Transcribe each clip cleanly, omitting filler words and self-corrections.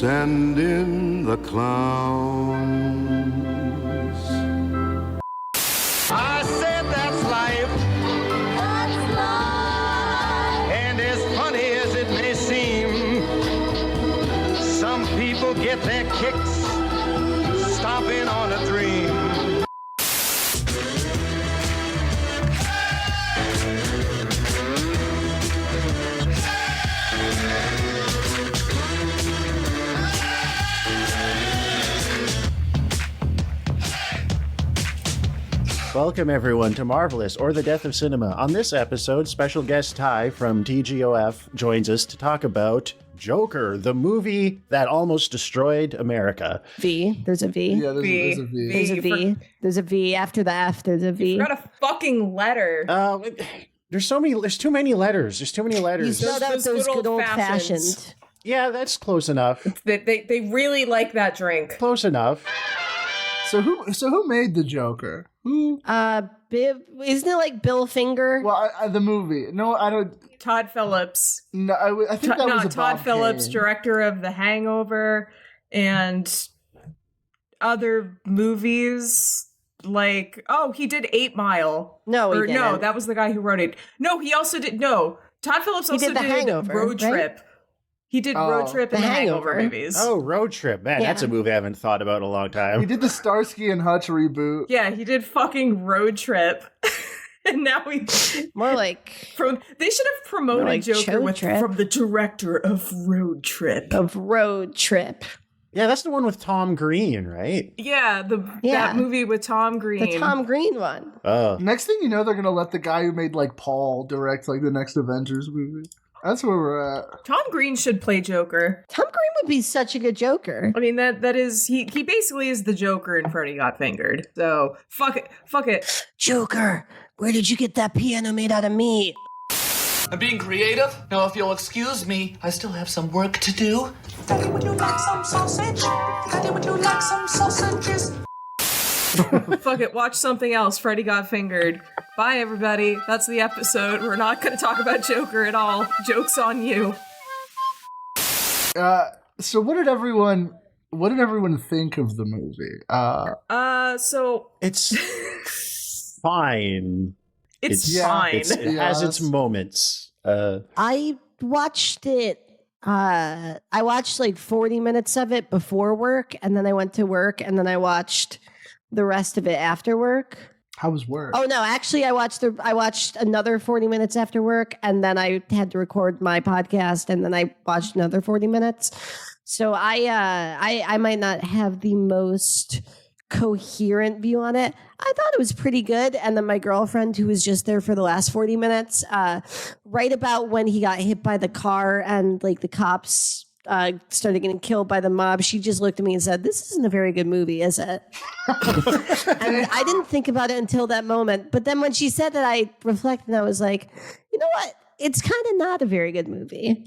send in the clowns. I said that's life. That's life. And as funny as it may seem, some people get their kicks stomping on a dream. Welcome, everyone, to Marvelous or the Death of Cinema. On this episode, special guest Ty from TGOF joins us to talk about Joker, the movie that almost destroyed America. V. There's a V. Yeah, there's a V. There's a V. There's a V. After the F, there's a V. You forgot a fucking letter. There's too many letters. There's too many letters. You spelled out those good old-fashioned. Yeah, that's close enough. They really like that drink. Close enough. So who made the Joker? Who? Isn't it like Bill Finger? Well, the movie. No, I don't. Todd Phillips. No, I think that was a Todd Bob Phillips, Kane. director of The Hangover and other movies. Like, he did 8 Mile. No, he didn't. No, that was the guy who wrote it. No, he also did. No, Todd Phillips also did The Hangover, Road right? Trip. He did Road Trip and The Hangover movies. Oh, Road Trip. Man, that's a movie I haven't thought about in a long time. He did the Starsky and Hutch reboot. Yeah, he did fucking Road Trip. And now more like they should have promoted like Joker from the director of Road Trip. Yeah, that's the one with Tom Green, right? Yeah, that movie with Tom Green. The Tom Green one. Oh. Next thing you know, they're gonna let the guy who made like Paul direct like the next Avengers movie. That's where we're at. Tom Green should play Joker. Tom Green would be such a good Joker. I mean, that is he basically is the Joker in Freddy Got Fingered. So fuck it. Joker, where did you get that piano made out of meat? I'm being creative. Now, if you'll excuse me, I still have some work to do. Daddy, would you like some sausage? Daddy, would you like some sausages? Fuck it, watch something else. Freddy Got Fingered. Bye, everybody. That's the episode. We're not going to talk about Joker at all. Joke's on you. So what did everyone think of the movie? So It's fine. It's fine. It has its moments. I watched it. I watched like 40 minutes of it before work, and then I went to work, and then I watched the rest of it after work. How was work? Oh no, actually I watched another 40 minutes after work, and then I had to record my podcast, and then I watched another 40 minutes. So I might not have the most coherent view on it. I thought it was pretty good. And then my girlfriend, who was just there for the last 40 minutes, right about when he got hit by the car and like the cops started getting killed by the mob, she just looked at me and said, "This isn't a very good movie, is it?" And I didn't think about it until that moment. But then when she said that, I reflected and I was like, you know what? It's kind of not a very good movie.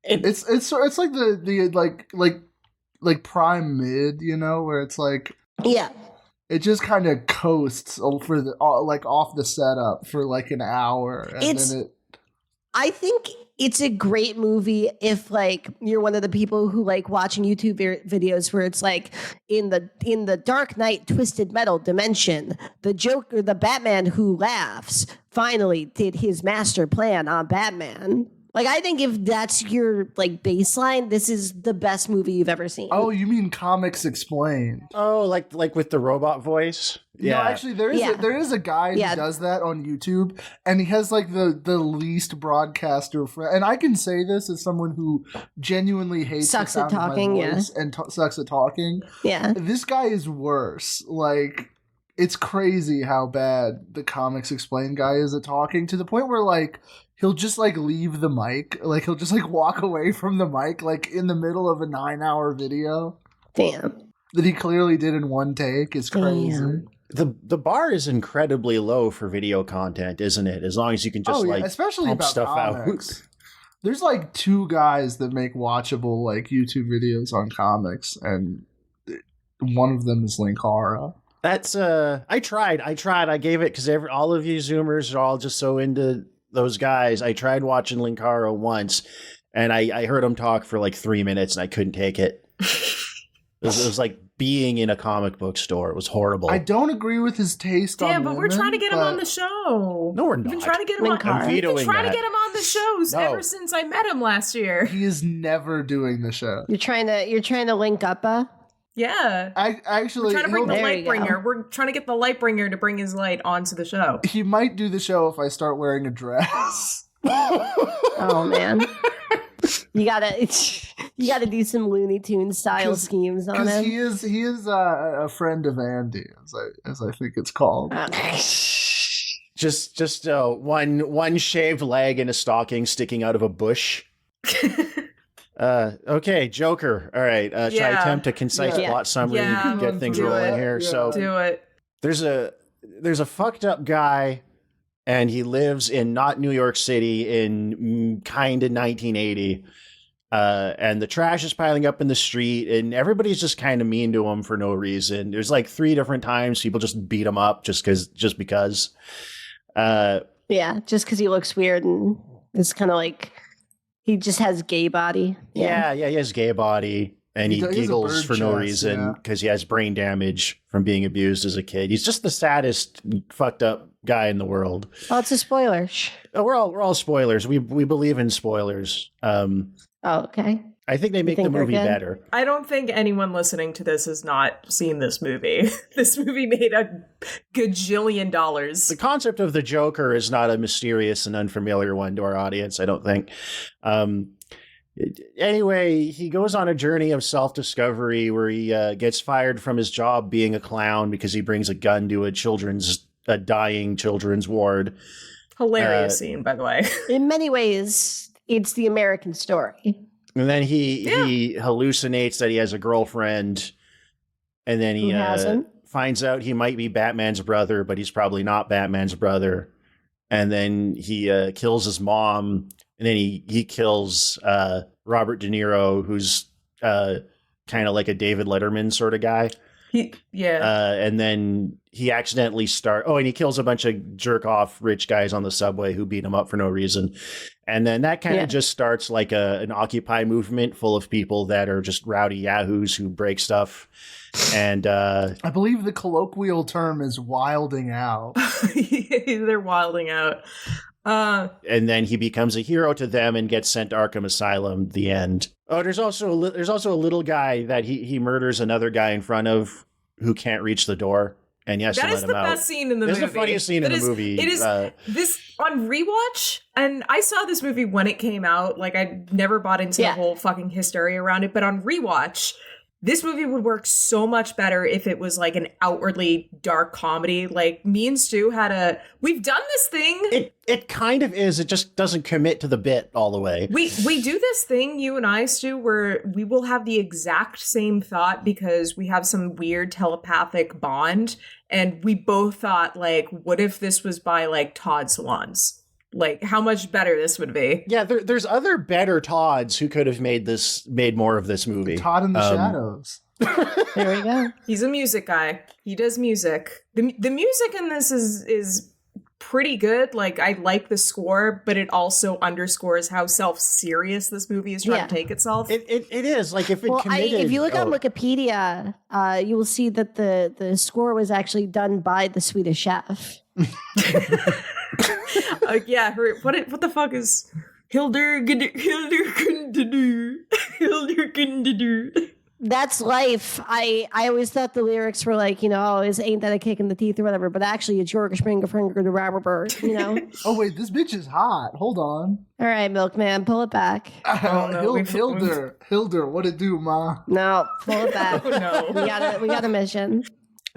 It's like the like prime mid, you know, where it's like, yeah, it just kind of coasts for the like off the setup for like an hour, and I think it's a great movie if like you're one of the people who like watching YouTube videos where it's like in the Dark Knight Twisted Metal dimension, the Joker, the Batman who laughs, finally did his master plan on Batman. Like, I think if that's your, like, baseline, this is the best movie you've ever seen. Oh, you mean Comics Explained? Oh, like with the robot voice? Yeah. No, actually, there is a guy who does that on YouTube, and he has, like, the least broadcaster friend. And I can say this as someone who genuinely hates sucks the sound at talking, of my voice and sucks at talking. Yeah. This guy is worse. Like, it's crazy how bad the Comics Explained guy is at talking, to the point where, like, he'll just, like, leave the mic. Like, he'll just, like, walk away from the mic, like, in the middle of a 9-hour video. Damn. That he clearly did in one take. Is crazy. Damn. The bar is incredibly low for video content, isn't it? As long as you can just, especially pump about stuff comics. out. There's, like, 2 guys that make watchable, like, YouTube videos on comics, and one of them is Linkara. That's, I tried. I gave it, because all of you Zoomers are all just so into those guys. I tried watching Linkara once, and I heard him talk for like 3 minutes, and I couldn't take it. It was like being in a comic book store. It was horrible. I don't agree with his taste on Yeah, but we're women, trying to get him on the show. No, we're We've been not. trying to get him on. I'm We've been vetoing trying to that. get him on the shows No. ever since I met him last year. He is never doing the show. You're trying to link up Yeah. Actually, We're trying to bring the There light you go. bringer. We're trying to get the light bringer to bring his light onto the show. he might do the show if I start wearing a dress. Oh man. You gotta do some Looney Tunes style schemes on Because him. he is a friend of Andy, as I think it's called. Just one shaved leg and a stocking sticking out of a bush. Okay, Joker. All right, shall I Yeah. attempt a concise Yeah. plot summary Yeah. and get things Do rolling it. here? Yeah. So Do it. there's a fucked up guy, and he lives in not New York City in kind of 1980. And the trash is piling up in the street, and everybody's just kind of mean to him for no reason. There's like 3 different times people just beat him up just because. Yeah, just because he looks weird and it's kind of like he just has gay body. Yeah, he has gay body, and he He has a giggles bird for no chest, reason yeah. because he has brain damage from being abused as a kid. He's just the saddest fucked up guy in the world. Oh, it's a spoiler. We're all spoilers. We believe in spoilers. Oh, okay. I think they make think the they're movie good? better. I don't think anyone listening to this has not seen this movie. This movie made a gajillion dollars. The concept of the Joker is not a mysterious and unfamiliar one to our audience, I don't think. Anyway, he goes on a journey of self-discovery where he gets fired from his job being a clown because he brings a gun to a dying children's ward. Hilarious scene, by the way. In many ways, it's the American story. And then he hallucinates that he has a girlfriend, and then he Who hasn't? finds out he might be Batman's brother, but he's probably not Batman's brother. And then he kills his mom, and then he kills Robert De Niro, who's kind of like a David Letterman sort of guy. And then he accidentally and he kills a bunch of jerk-off rich guys on the subway who beat him up for no reason. And then that kind of just starts like an Occupy movement full of people that are just rowdy yahoos who break stuff. And I believe the colloquial term is wilding out. They're wilding out. and then he becomes a hero to them and gets sent to Arkham Asylum. The end. Oh, there's also a little guy that he murders another guy in front of who can't reach the door, and he has to let him out. That is the best scene in the movie. This is the funniest scene in the movie. It is this on rewatch, and I saw this movie when it came out. Like I never bought into the whole fucking hysteria around it, but on rewatch, this movie would work so much better if it was like an outwardly dark comedy. Like me and Stu we've done this thing. It kind of is. It just doesn't commit to the bit all the way. We do this thing, you and I, Stu, where we will have the exact same thought because we have some weird telepathic bond, and we both thought, like, what if this was by like Todd Solondz? Like, how much better this would be. Yeah, there's other better Todds who could have made more of this movie. Todd in the Shadows. There we go. He's a music guy. He does music. The music in this is pretty good. Like, I like the score, but it also underscores how self-serious this movie is trying to take itself. It is. Like, if it committed... if you look on Wikipedia, you will see that the score was actually done by the Swedish Chef. What the fuck is Hildur? That's life. I always thought the lyrics were like, ain't that a kick in the teeth or whatever, but actually it's Jorg Springer the Robber Bird, Oh wait, this bitch is hot. Hold on. All right, Milkman, pull it back. Hildur, what it do, ma? No, pull it back. Oh, no. We got a mission.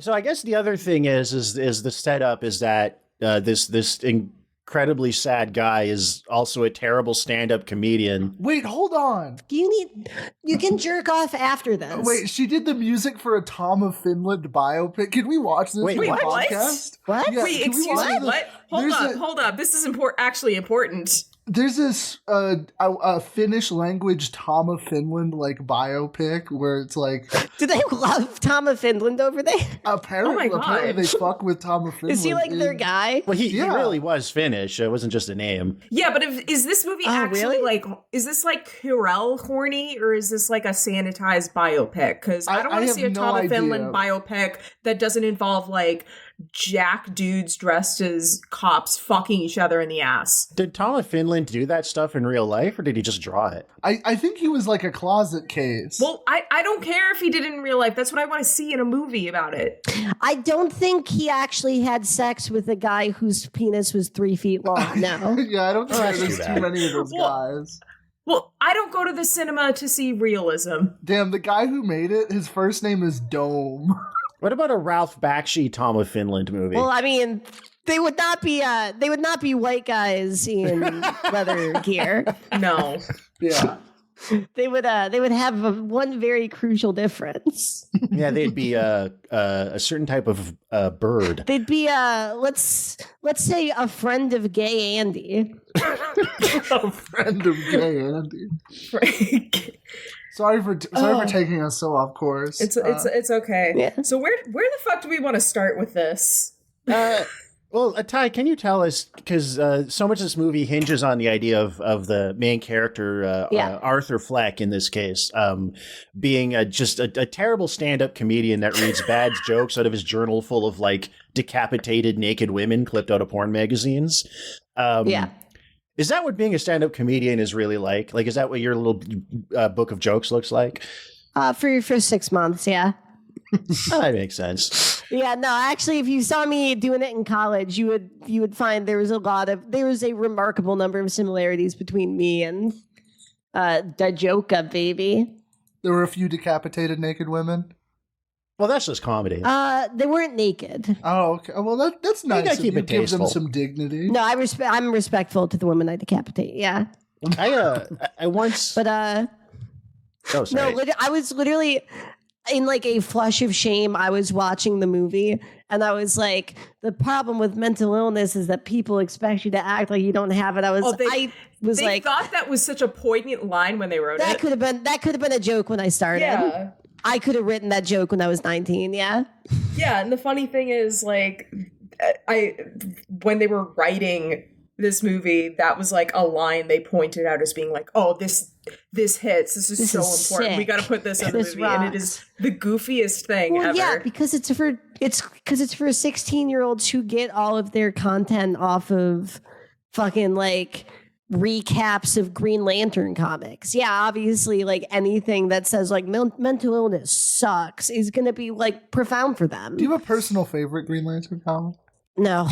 So I guess the other thing is the setup is that this incredibly sad guy is also a terrible stand-up comedian. Wait, hold on. You can jerk off after this. Wait, she did the music for a Tom of Finland biopic. Can we watch this? Wait, on the what? podcast? What? Yeah, Wait, can we excuse watch me, this? what? Hold up. This is actually important. There's this a Finnish language Tom of Finland like biopic where it's like, Do they love Tom of Finland over there? apparently they fuck with Tom of Finland. Is he like their guy? Well, he really was Finnish. It wasn't just a name. Yeah, but is this movie actually really? like, is this like Hurrell horny or is this like a sanitized biopic? Because I don't want to see a Tom of Finland biopic that doesn't involve like jack dudes dressed as cops fucking each other in the ass. Did Tom of Finland do that stuff in real life, or did he just draw it? I think he was like a closet case. Well, I don't care if he did it in real life. That's what I want to see in a movie about it. I don't think he actually had sex with a guy whose penis was 3 feet long. No. Yeah, I don't think there's too many of those guys. Well, I don't go to the cinema to see realism. Damn, the guy who made it, his first name is Dome. What about a Ralph Bakshi Tom of Finland movie? Well, I mean, they would not be white guys in leather gear. No. Yeah. They would have one very crucial difference. Yeah, they'd be a certain type of bird. They'd be let's say a friend of gay Andy. A friend of gay Andy. Sorry for taking us so off course. It's okay. Yeah. So where the fuck do we want to start with this? Well, Ty, can you tell us, because so much of this movie hinges on the idea of the main character, Arthur Fleck in this case, being just a terrible stand-up comedian that reads bad jokes out of his journal full of, like, decapitated naked women clipped out of porn magazines. Is that what being a stand-up comedian is really like? Like, is that what your little book of jokes looks like? For 6 months, yeah. That makes sense. Yeah, no, actually, if you saw me doing it in college, you would find there was a remarkable number of similarities between me and Dajoka, baby. There were a few decapitated naked women. Well, that's just comedy. They weren't naked. Oh, okay. Well, that's nice. You gotta keep it gives them tasteful. some dignity. No, I'm respectful to the women I decapitate. Yeah, I once. but Oh, sorry. no, I was literally in like a flush of shame. I was watching the movie and I was like, the problem with mental illness is that people expect you to act like you don't have it. They thought that was such a poignant line when they wrote that it. could have been a joke when I started. Yeah. I could have written that joke when I was 19. Yeah. Yeah, and the funny thing is, like, when they were writing this movie, that was like a line they pointed out as being like, "Oh, this hits. This is so important. Sick. We got to put this in the This movie," and it rocks. is the goofiest thing Well, ever. yeah, because it's for 16-year-olds who get all of their content off of fucking like recaps of Green Lantern comics. Yeah, obviously, like anything that says like mental illness sucks is gonna be like profound for them. Do you have a personal favorite Green Lantern comic? No.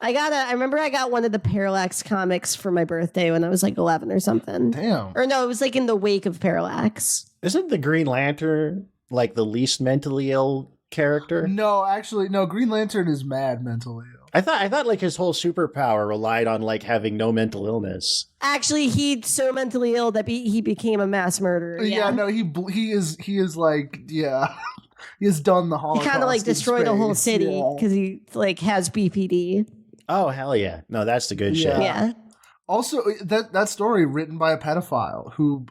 I remember I got one of the Parallax comics for my birthday when I was like 11 or something. Damn. Or no, it was like in the wake of Parallax. Isn't the Green Lantern like the least mentally ill character? No, actually, no. Green Lantern is mad mentally ill. I thought like his whole superpower relied on like having no mental illness. Actually, he's so mentally ill that he became a mass murderer. Yeah, no, he is like, yeah. He has done the Holocaust. He kind of like destroyed a whole city yeah. because he like has BPD. Oh, hell yeah. No, that's the good shit. Yeah. Also, that story written by a pedophile who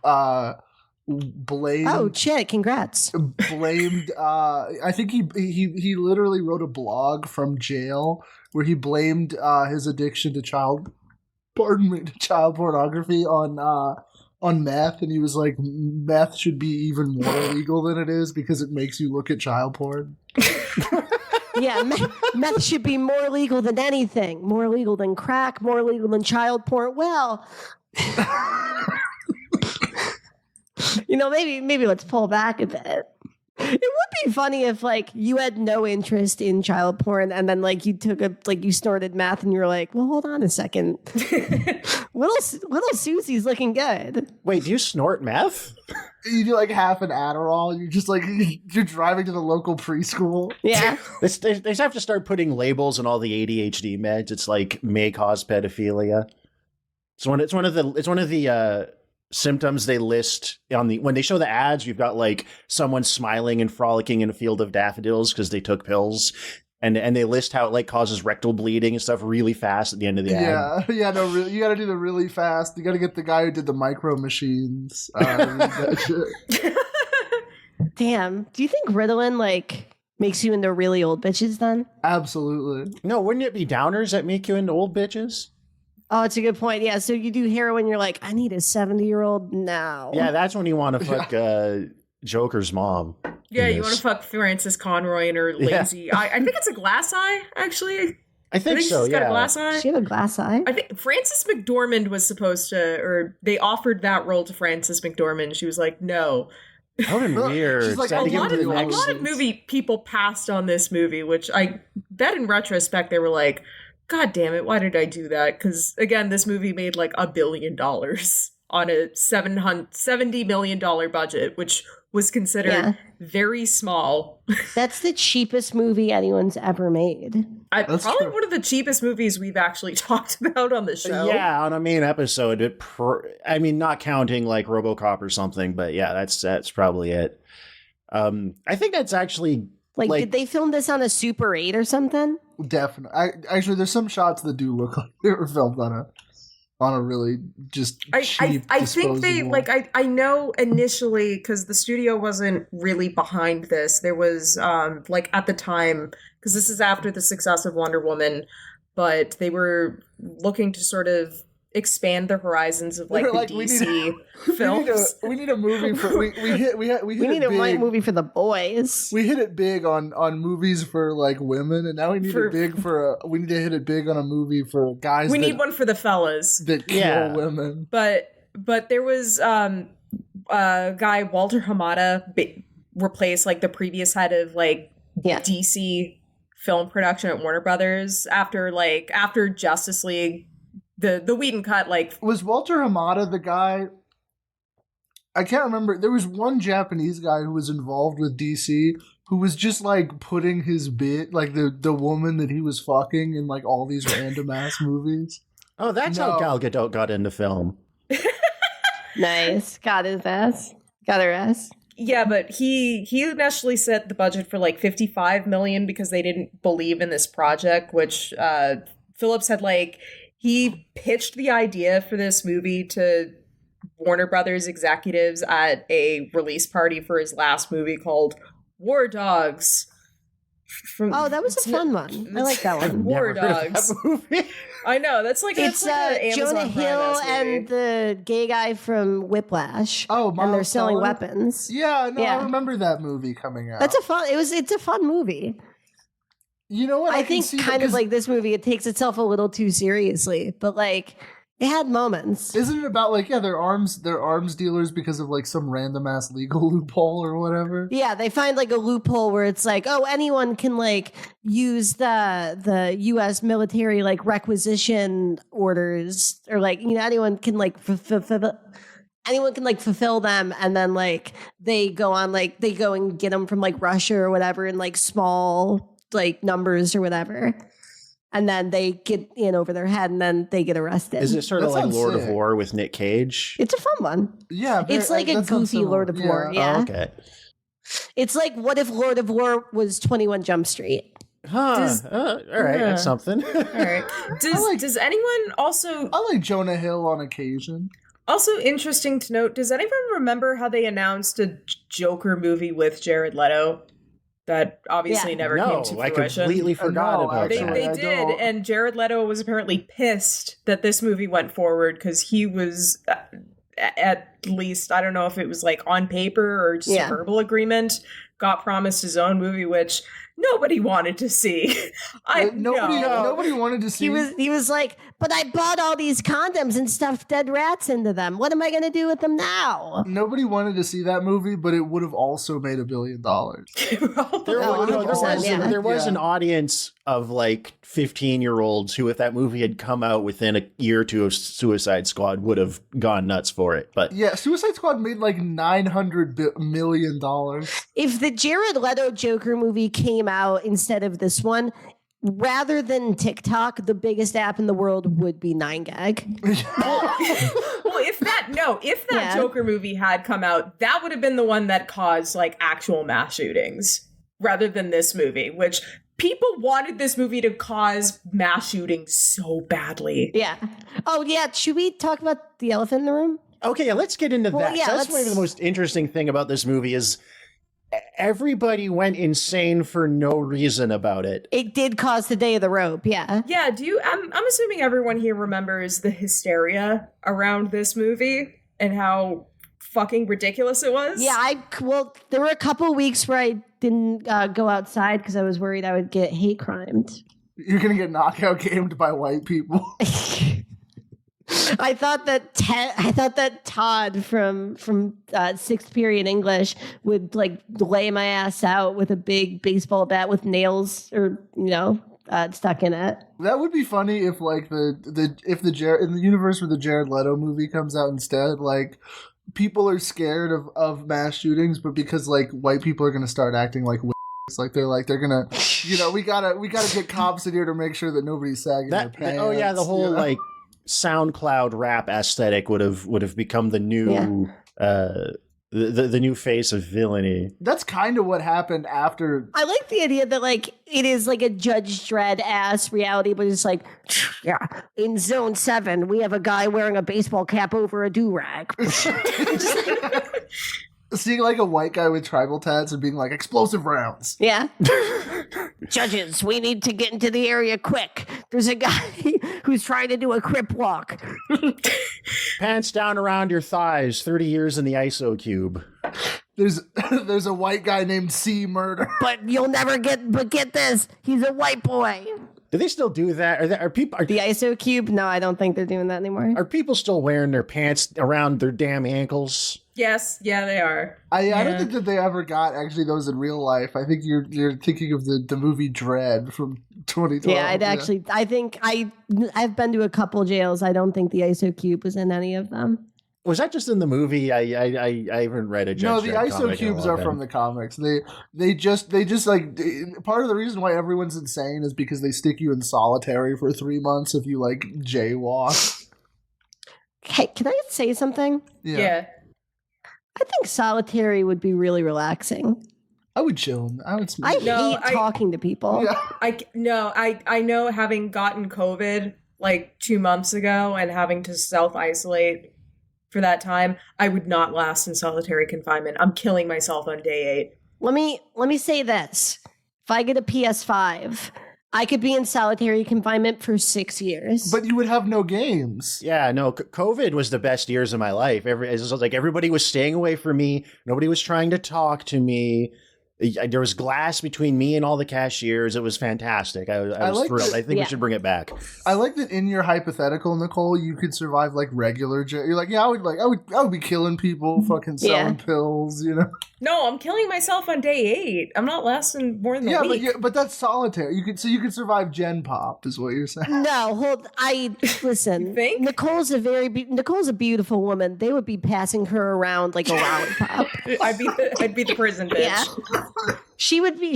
blamed. Oh shit! Congrats. Blamed. I think he literally wrote a blog from jail where he blamed his addiction to child pornography on meth, and he was like, meth should be even more illegal than it is because it makes you look at child porn. Yeah, meth should be more legal than anything. More legal than crack, more legal than child porn. Well, maybe let's pull back a bit. It would be funny if like you had no interest in child porn and then like you you snorted meth and you were like, well, hold on a second. little Susie's looking good. Wait, do you snort meth? You do like half an Adderall. You're just like you're driving to the local preschool. Yeah. They just have to start putting labels on all the ADHD meds. It's like may cause pedophilia. It's one of the symptoms they list on when they show the ads. You've got like someone smiling and frolicking in a field of daffodils because they took pills. And they list how it like causes rectal bleeding and stuff really fast at the end of the ad. Yeah, no, really, you got to do the really fast. You got to get the guy who did the micro machines. Damn. Do you think Ritalin like makes you into really old bitches then? Absolutely. No, wouldn't it be downers that make you into old bitches? Oh, it's a good point. Yeah, so you do heroin, you're like, I need a 70-year-old now. Yeah, that's when you want to fuck Joker's mom. Yeah, you want to fuck Frances Conroy and her lazy. Yeah. I think it's a glass eye, actually. I think so. She's got a glass eye. She had a glass eye. I think Frances McDormand was supposed to, or they offered that role to Frances McDormand. She was like, no. That would have been weird. She's like, A lot of movie people passed on this movie, which I bet in retrospect they were like, God damn it, why did I do that? Because again, this movie made like $1 billion on a $70 million budget, which was considered very small. That's the cheapest movie anyone's ever made. Probably one of the cheapest movies we've actually talked about on the show. Yeah, on a main episode. I mean, not counting like RoboCop or something, but yeah, that's probably it. I think that's actually like, did they film this on a Super 8 or something? Definitely. Actually, there's some shots that do look like they were filmed on a really just cheap I think they like I know initially because the studio wasn't really behind this. There was like at the time, because this is after the success of Wonder Woman, but they were looking to sort of expand the horizons of like the DC films. We need a movie for we need a white movie for the boys. We hit it big on movies for like women, and now we need it big we need to hit it big on a movie for guys. We need one for the fellas that kill women. But there was a guy, Walter Hamada, replaced like the previous head of like DC film production at Warner Brothers after Justice League. The Whedon cut, like... Was Walter Hamada the guy... I can't remember. There was one Japanese guy who was involved with DC who was just, like, putting his bit, like, the woman that he was fucking in, like, all these random-ass movies. Oh, that's how Gal Gadot got into film. Nice. Got his ass. Got her ass. Yeah, but he initially set the budget for, like, $55 million because they didn't believe in this project, which Phillips had, like... He pitched the idea for this movie to Warner Brothers executives at a release party for his last movie called War Dogs. That was a fun one. I like that one. War Dogs. I know. That's like it's Jonah Hill and the gay guy from Whiplash. Oh, and they're selling weapons. Yeah, no, I remember that movie coming out. It's a fun movie. You know what? I think kind of like this movie, it takes itself a little too seriously, but like it had moments. Isn't it about like they're arms dealers because of like some random ass legal loophole or whatever? Yeah, they find like a loophole where it's like, oh, anyone can like use the U.S. military like requisition orders, or like anyone can like fulfill them, and then like they go and get them from like Russia or whatever in like small like numbers or whatever, and then they get in over their head and then they get arrested. Is it sort of like Lord of War with Nick Cage? It's a fun one. Yeah, it's like a goofy Lord of War. Yeah. Oh, okay. It's like, what if Lord of War was 21 Jump Street? All right, that's something. All right. Does anyone also... I like Jonah Hill on occasion. Also interesting to note, does anyone remember how they announced a Joker movie with Jared Leto? That obviously never came to fruition. I completely forgot about that. They did, and Jared Leto was apparently pissed that this movie went forward because he was, at least, I don't know if it was like on paper or just a verbal agreement, got promised his own movie, which nobody wanted to see. Nobody wanted to see. He was like, but I bought all these condoms and stuffed dead rats into them. What am I going to do with them now? Nobody wanted to see that movie, but it would have also made $1 billion. There was an audience of like 15-year-olds who, if that movie had come out within a year or two of Suicide Squad, would have gone nuts for it. But yeah, Suicide Squad made like $900 million. If the Jared Leto Joker movie came out instead of this one, rather than TikTok, the biggest app in the world would be 9gag. Well, if that Joker movie had come out, that would have been the one that caused like actual mass shootings rather than this movie, which people wanted this movie to cause mass shootings so badly. Yeah. Oh, yeah. Should we talk about the elephant in the room? Okay, yeah, let's get into that. Yeah, That's maybe the most interesting thing about this movie is everybody went insane for no reason about it. It did cause the day of the rope, yeah. Yeah, I'm assuming everyone here remembers the hysteria around this movie and how fucking ridiculous it was. Yeah, there were a couple of weeks where I didn't go outside because I was worried I would get hate crimed. You're gonna get knockout gamed by white people. I thought that Todd from sixth period English would like lay my ass out with a big baseball bat with nails or stuck in it. That would be funny if like in the universe where the Jared Leto movie comes out instead, like people are scared of mass shootings, but because like white people are gonna start acting like they're gonna we gotta get cops in here to make sure that nobody's sagging their pants. Oh yeah, the whole like SoundCloud rap aesthetic would have become the new the new face of villainy. That's kind of what happened after. I like the idea that like it is like a Judge Dredd ass reality, but it's like, yeah, in Zone 7 we have a guy wearing a baseball cap over a do-rag. Seeing like a white guy with tribal tats and being like explosive rounds. Yeah. Judges, we need to get into the area quick. There's a guy who's trying to do a crip walk. Pants down around your thighs, 30 years in the ISO cube. There's a white guy named C Murder. But get this, he's a white boy. Do they still do that? Are people the ISO cube? No, I don't think they're doing that anymore. Are people still wearing their pants around their damn ankles? Yes, yeah, they are. I don't think that they ever got actually those in real life. I think you're thinking of the movie Dread from 2012. Yeah, I think I've been to a couple jails. I don't think the ISO cube was in any of them. Was that just in the movie? I haven't read a Judge No, the Dredd ISO comic cubes are from the comics. They just like part of the reason why everyone's insane is because they stick you in solitary for 3 months if you like jaywalk. Hey, can I say something? Yeah. I think solitary would be really relaxing. I would chill. I would. I hate talking to people. Yeah. I know having gotten COVID like 2 months ago and having to self-isolate for that time, I would not last in solitary confinement. I'm killing myself on day 8. Let me say this. If I get a PS5, I could be in solitary confinement for 6 years. But you would have no games. Yeah, no, COVID was the best years of my life. It was like everybody was staying away from me. Nobody was trying to talk to me. There was glass between me and all the cashiers. It was fantastic. I was like thrilled. I think we should bring it back. I like that in your hypothetical, Nicole, you could survive like regular jail. You're like, yeah, I would be killing people, fucking selling pills, No, I'm killing myself on day 8. I'm not lasting more than a week. But that's solitary. You could survive Gen Pop, is what you're saying. No, listen. Think? Nicole's a beautiful woman. They would be passing her around like a lollipop. I'd be the prison bitch. Yeah. She would be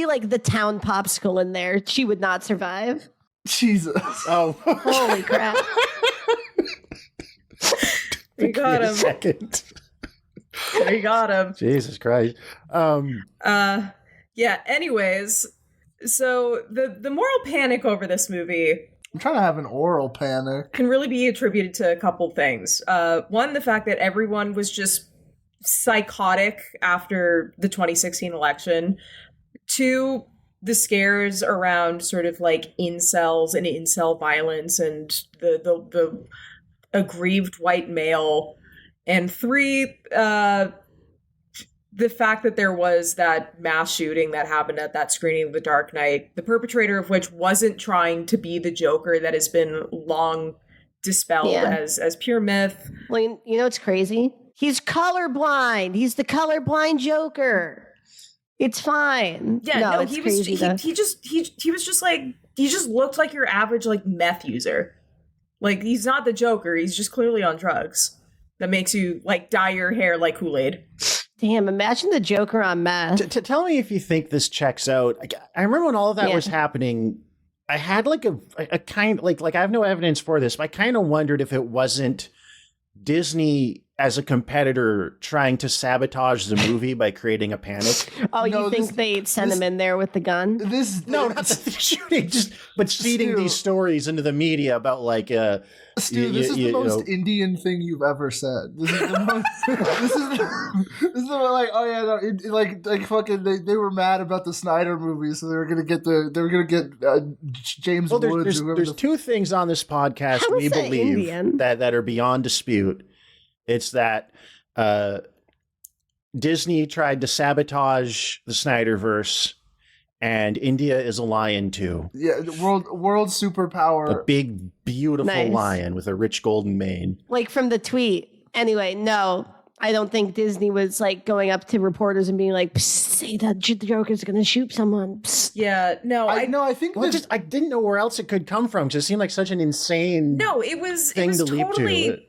like the town popsicle in there. She would not survive. Jesus. Oh, holy crap. We got him. Second. We got him. Jesus Christ. Yeah, anyways, so the moral panic over this movie, I'm trying to have an oral panic, can really be attributed to a couple things. One, the fact that everyone was just psychotic after the 2016 election. 2, the scares around sort of like incels and incel violence and the aggrieved white male. And 3, the fact that there was that mass shooting that happened at that screening of The Dark Knight, the perpetrator of which wasn't trying to be the Joker that has been long dispelled as pure myth. Well, you know what's crazy? He's colorblind. He's the colorblind Joker. It's fine. Yeah, no, he just looked like your average like meth user. Like he's not the Joker. He's just clearly on drugs. That makes you like dye your hair like Kool-Aid. Damn, imagine the Joker on meth. Tell me if you think this checks out. I remember when all of that was happening, I had like a kind like I have no evidence for this, but I kind of wondered if it wasn't Disney as a competitor trying to sabotage the movie by creating a panic. Oh, you think they sent him in there with the gun? No, not the shooting, but feeding these stories into the media about like Stu, this is the most Indian thing you've ever said. This is the most. this is the like. Oh yeah, no, like fucking. They were mad about the Snyder movie, so they were gonna get James Woods. There's two things on this podcast we believe that are beyond dispute. It's that Disney tried to sabotage the Snyderverse, and India is a lion too. Yeah, world superpower. A big, beautiful lion with a rich golden mane. Like from the tweet. Anyway, no, I don't think Disney was like going up to reporters and being like, say that the Joker's going to shoot someone. Psst. Yeah, no. I think I didn't know where else it could come from. Because it seemed like such an insane thing to leap to.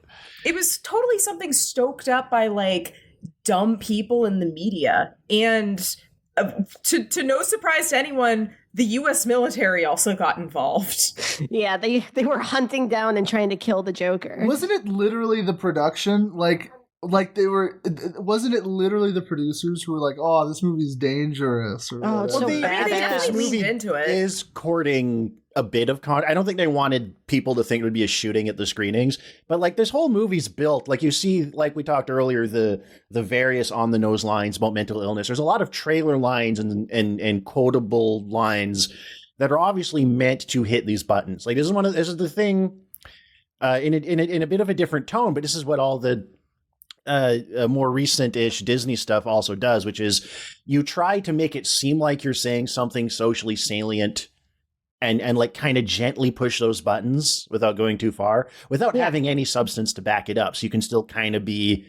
It was totally something stoked up by like dumb people in the media. And to no surprise to anyone, the U.S. military also got involved. Yeah, they were hunting down and trying to kill the Joker. Wasn't it literally the production? Like they were, wasn't it literally the producers who were like, "Oh, this movie's dangerous"? Or it's so bad. This movie into it is courting a bit of I don't think they wanted people to think it would be a shooting at the screenings, but like this whole movie's built, like you see, like we talked earlier, the various on the nose lines about mental illness. There's a lot of trailer lines and quotable lines that are obviously meant to hit these buttons. Like this is the thing in a bit of a different tone, but this is what all the more recent-ish Disney stuff also does, which is you try to make it seem like you're saying something socially salient and like kind of gently push those buttons without going too far, without having any substance to back it up. So you can still kind of be,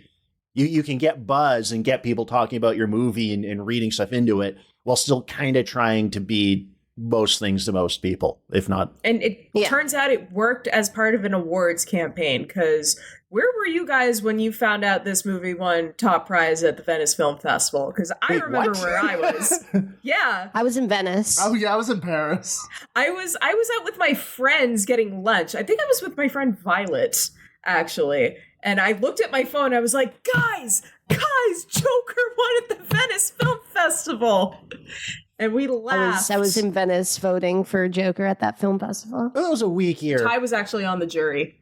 you can get buzz and get people talking about your movie and reading stuff into it while still kind of trying to be most things to most people, if not. And it turns out it worked as part of an awards campaign, because where were you guys when you found out this movie won top prize at the Venice Film Festival? Because I remember where I was. Yeah. I was in Venice. Oh yeah, I was in Paris. I was out with my friends getting lunch. I think I was with my friend Violet, actually. And I looked at my phone. I was like, guys, Joker won at the Venice Film Festival. And we laughed. I was in Venice voting for Joker at that film festival. That was a weak year. Ty was actually on the jury.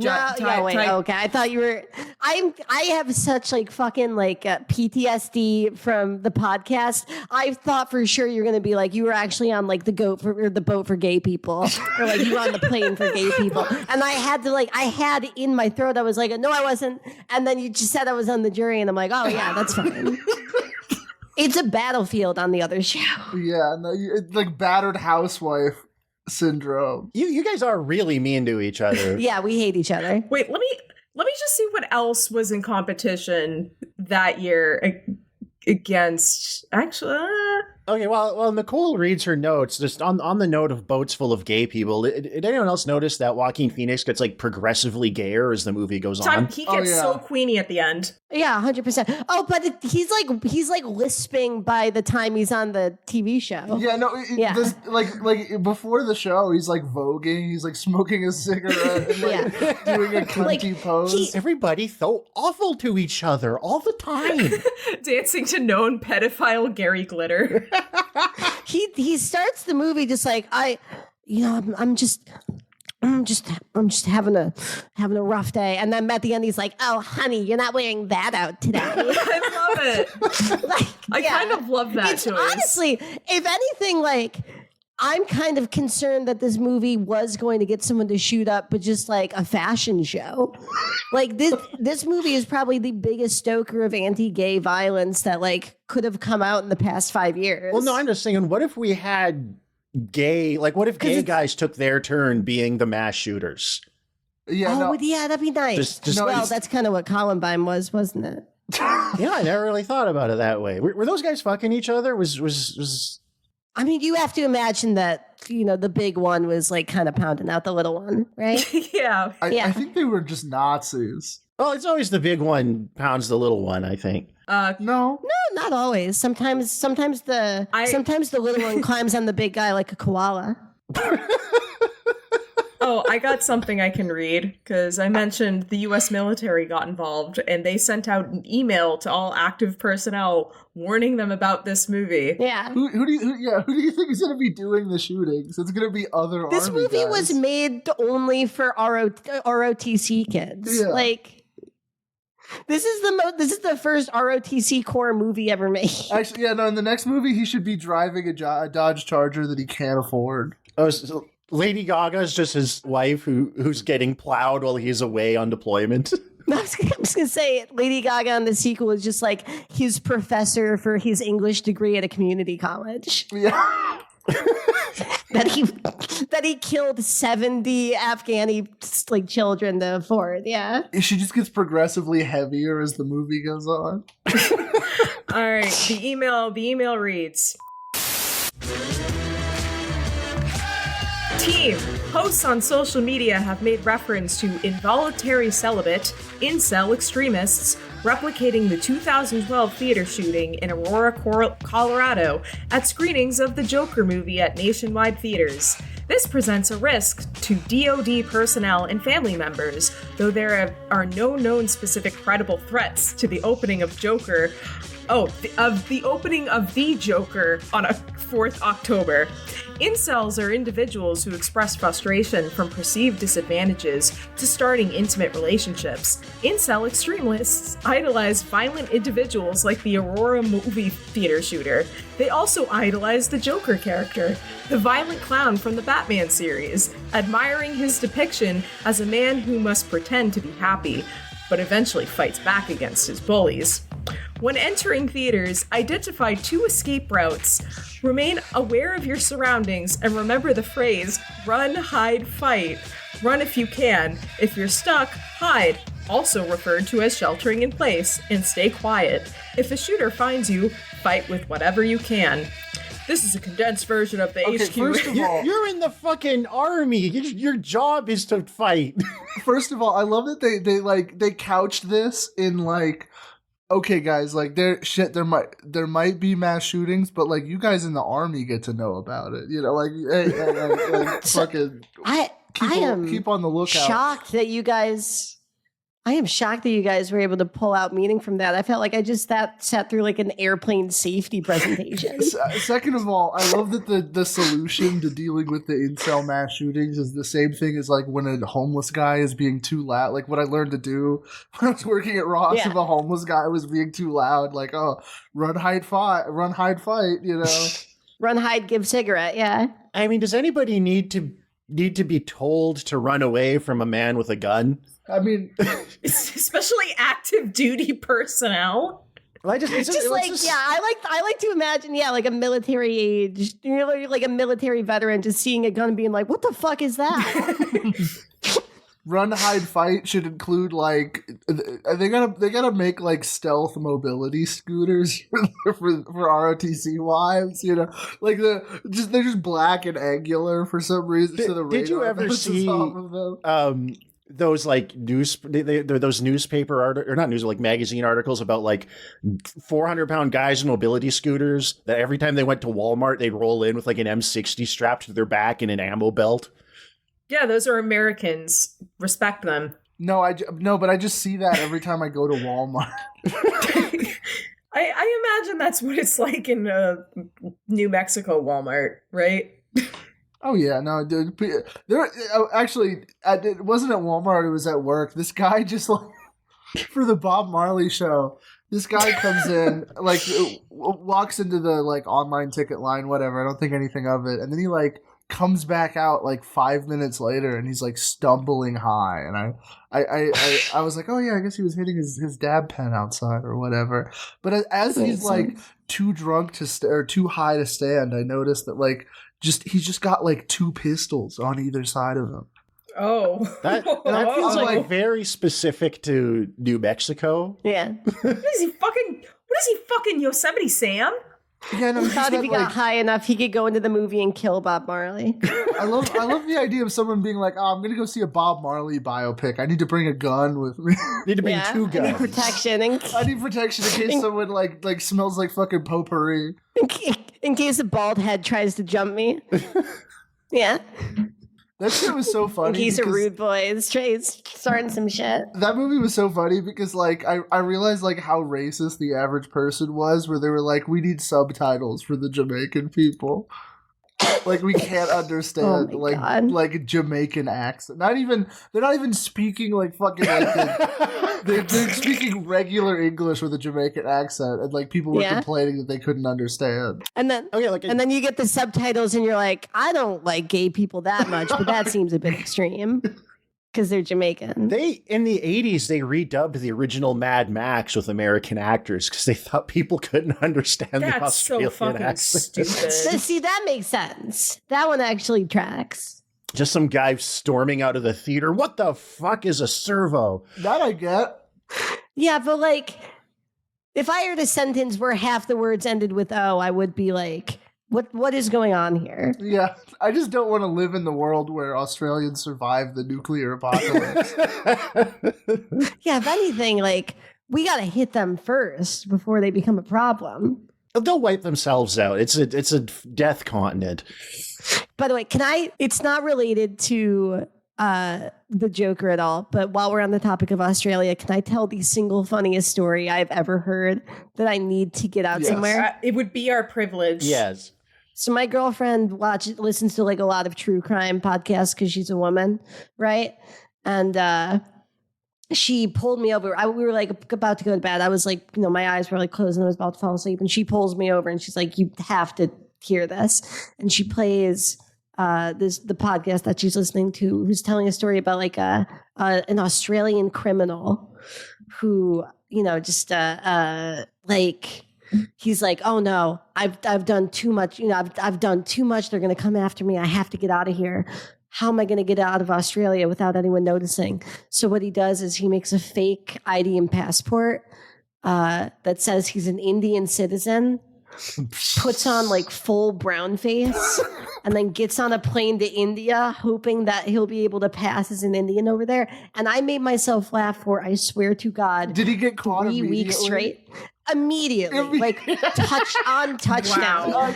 Okay. I thought you were. I have such like fucking like PTSD from the podcast. I thought for sure you're gonna be like you were actually on like the boat for gay people, or like you were on the plane for gay people. And I had in my throat. I was like, no, I wasn't. And then you just said I was on the jury, and I'm like, oh yeah, that's fine. It's a battlefield on the other show. Yeah, no, it's like battered housewife syndrome. You guys are really mean to each other. Yeah, we hate each other. Wait, let me just see what else was in competition that year against. Actually, okay. Well, Nicole reads her notes. Just on the note of boats full of gay people. Did anyone else notice that Joaquin Phoenix gets like progressively gayer as the movie goes on? He gets so queeny at the end. Yeah, 100%. Oh, but he's like lisping by the time he's on the TV show. Yeah, no, like before the show, he's like voguing, he's like smoking a cigarette, and like doing a cunty pose. Everybody's so awful to each other all the time. Dancing to known pedophile Gary Glitter. He starts the movie just like I'm just having a rough day, and then at the end he's like, "Oh, honey, you're not wearing that out today." I love it. I kind of love that choice. Honestly, if anything, like I'm kind of concerned that this movie was going to get someone to shoot up, but just like a fashion show. Like this movie is probably the biggest stoker of anti-gay violence that like could have come out in the past 5 years. Well, no, I'm just saying, what if we had gay guys took their turn being the mass shooters? Yeah, yeah, that'd be nice. That's kind of what Columbine was, wasn't it? Yeah, I never really thought about it that way. Were those guys fucking each other? Was I mean, you have to imagine that, the big one was like kind of pounding out the little one, right? Yeah. I think they were just Nazis. Well, it's always the big one pounds the little one, I think. No, not always. Sometimes the little one climbs on the big guy like a koala. Oh, So I got something I can read because I mentioned the U.S. military got involved and they sent out an email to all active personnel warning them about this movie. Yeah. Who do you think is going to be doing the shootings? It's going to be other This army movie guys. was made only for ROTC kids. Yeah. Like, this is the first ROTC core movie ever made. Actually, yeah, no. In the next movie, he should be driving a Dodge Charger that he can't afford. Oh, so Lady Gaga's just his wife who's getting plowed while he's away on deployment. I was gonna say Lady Gaga in the sequel is just like his professor for his English degree at a community college. Yeah. that he killed 70 Afghani like children to afford. Yeah. She just gets progressively heavier as the movie goes on. All right, the email reads. Team, posts on social media have made reference to involuntary celibate, incel extremists replicating the 2012 theater shooting in Aurora, Colorado at screenings of the Joker movie at nationwide theaters. This presents a risk to DoD personnel and family members, though there are no known specific credible threats to the opening of Joker. The opening of The Joker on 4th October. Incels are individuals who express frustration from perceived disadvantages to starting intimate relationships. Incel extremists idolize violent individuals like the Aurora movie theater shooter. They also idolize the Joker character, the violent clown from the Batman series, admiring his depiction as a man who must pretend to be happy, but eventually fights back against his bullies. When entering theaters, identify 2 escape routes. Remain aware of your surroundings and remember the phrase, run, hide, fight. Run if you can. If you're stuck, hide, also referred to as sheltering in place, and stay quiet. If a shooter finds you, fight with whatever you can. This is a condensed version of the HQ. First of all, You're in the fucking army. Your job is to fight. First of all, I love that they couched this in like, okay, guys, like there might be mass shootings, but like you guys in the army get to know about it. You know, like hey, fucking keep on the lookout. I am shocked that you guys were able to pull out meaning from that. I felt like I just sat through like an airplane safety presentation. Second of all, I love that the solution to dealing with the incel mass shootings is the same thing as like when a homeless guy is being too loud. Like what I learned to do when I was working at Ross, if a homeless guy was being too loud, like, oh, run, hide, fight, you know. Run, hide, give cigarette, yeah. I mean, does anybody need to be told to run away from a man with a gun? I mean, especially active duty personnel. I like to imagine, like a military age, like a military veteran just seeing a gun and being like, what the fuck is that? Run, hide, fight should include like they gotta make like stealth mobility scooters for ROTC wives, you know, like they're just black and angular for some reason. Did you ever see those like those newspaper or not news, like magazine articles about like 400-pound guys in mobility scooters that every time they went to Walmart they'd roll in with like an M60 strapped to their back and an ammo belt? Yeah, those are Americans. Respect them. No, but I just see that every time I go to Walmart. I imagine that's what it's like in New Mexico Walmart, right? Oh yeah, no, dude. It wasn't at Walmart. It was at work. This guy just like for the Bob Marley show. This guy comes in, like walks into the like online ticket line, whatever. I don't think anything of it, and then he like comes back out like 5 minutes later, and he's like stumbling high, and I was like, oh yeah, I guess he was hitting his dab pen outside or whatever. But as he's like too drunk or too high to stand, I noticed that like. He's just got like 2 pistols on either side of him. Oh, that feels like very specific to New Mexico. Yeah. What is he fucking Yosemite Sam? Yeah, no, he thought if he got high enough, he could go into the movie and kill Bob Marley. I love the idea of someone being like, "Oh, I'm gonna go see a Bob Marley biopic. I need to bring a gun with me. Need to bring 2 guns. I need protection. I need protection in case someone like smells like fucking potpourri. In case a bald head tries to jump me. Yeah. That shit was so funny. He's a rude boy. Trey's starting some shit. That movie was so funny because, like, I realized, like, how racist the average person was, where they were like, we need subtitles for the Jamaican people. Like, we can't understand, like Jamaican accent. They're not even speaking, like, fucking, like, they're speaking regular English with a Jamaican accent, and, like, people were complaining that they couldn't understand. And then, and then you get the subtitles, and you're like, I don't like gay people that much, but that seems a bit extreme. Because they're Jamaican. In the 80s, they redubbed the original Mad Max with American actors because they thought people couldn't understand the Australian so fucking accent. stupid. See, that makes sense. That one actually tracks. Just some guy storming out of the theater. What the fuck is a servo? That I get. Yeah, but like, if I heard a sentence where half the words ended with O, I would be like, what is going on here? Yeah, I just don't want to live in the world where Australians survive the nuclear apocalypse. Yeah, if anything, like, we got to hit them first before they become a problem. They'll wipe themselves out. It's a death continent. By the way, it's not related to the Joker at all, but while we're on the topic of Australia, can I tell the single funniest story I've ever heard that I need to get out somewhere? It would be our privilege. Yes. So my girlfriend listens to like a lot of true crime podcasts because she's a woman, right? And she pulled me over. We were like about to go to bed. I was like, my eyes were like closed and I was about to fall asleep. And she pulls me over and she's like, you have to hear this. And she plays the podcast that she's listening to, who's telling a story about like an Australian criminal who, just like. He's like, oh no, I've done too much. I've done too much. They're going to come after me. I have to get out of here. How am I going to get out of Australia without anyone noticing? So what he does is he makes a fake ID and passport that says he's an Indian citizen, puts on like full brown face, and then gets on a plane to India, hoping that he'll be able to pass as an Indian over there. And I made myself laugh for, I swear to God, did he get caught 3 weeks straight? Immediately, like touchdown. Wow.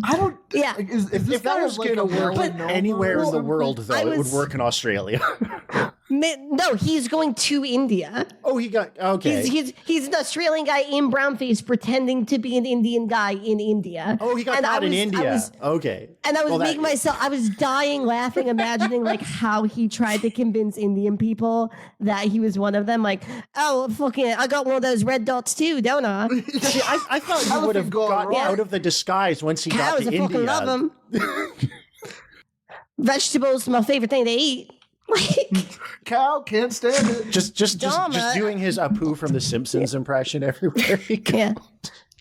I don't. Yeah. Like, if that was going to work anywhere in the world, though, it would work in Australia. No, he's going to India. Oh, he got okay. He's an Australian guy in brownface pretending to be an Indian guy in India. Oh, he got caught in India. Okay. And I was making myself. I was dying laughing, imagining like how he tried to convince Indian people that he was one of them. Like, oh, fucking, I got one of those red dots too, don't I? See, I thought he would have gotten out of the disguise once he got to India. Fucking love them. Vegetables, my favorite thing to eat. Cow can't stand it. Just doing his Apu from The Simpsons impression everywhere he goes.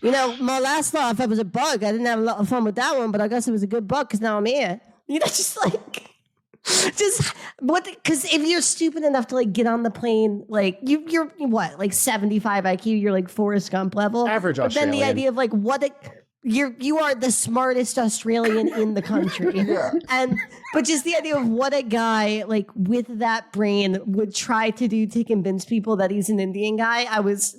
Yeah. My last life I was a bug. I didn't have a lot of fun with that one, but I guess it was a good bug because now I'm here. Because if you're stupid enough to like get on the plane, like you're what, like 75 IQ, you're like Forrest Gump level. Average but Australian. Then the idea of like you are the smartest Australian in the country. But just the idea of what a guy like with that brain would try to do to convince people that he's an Indian guy. It was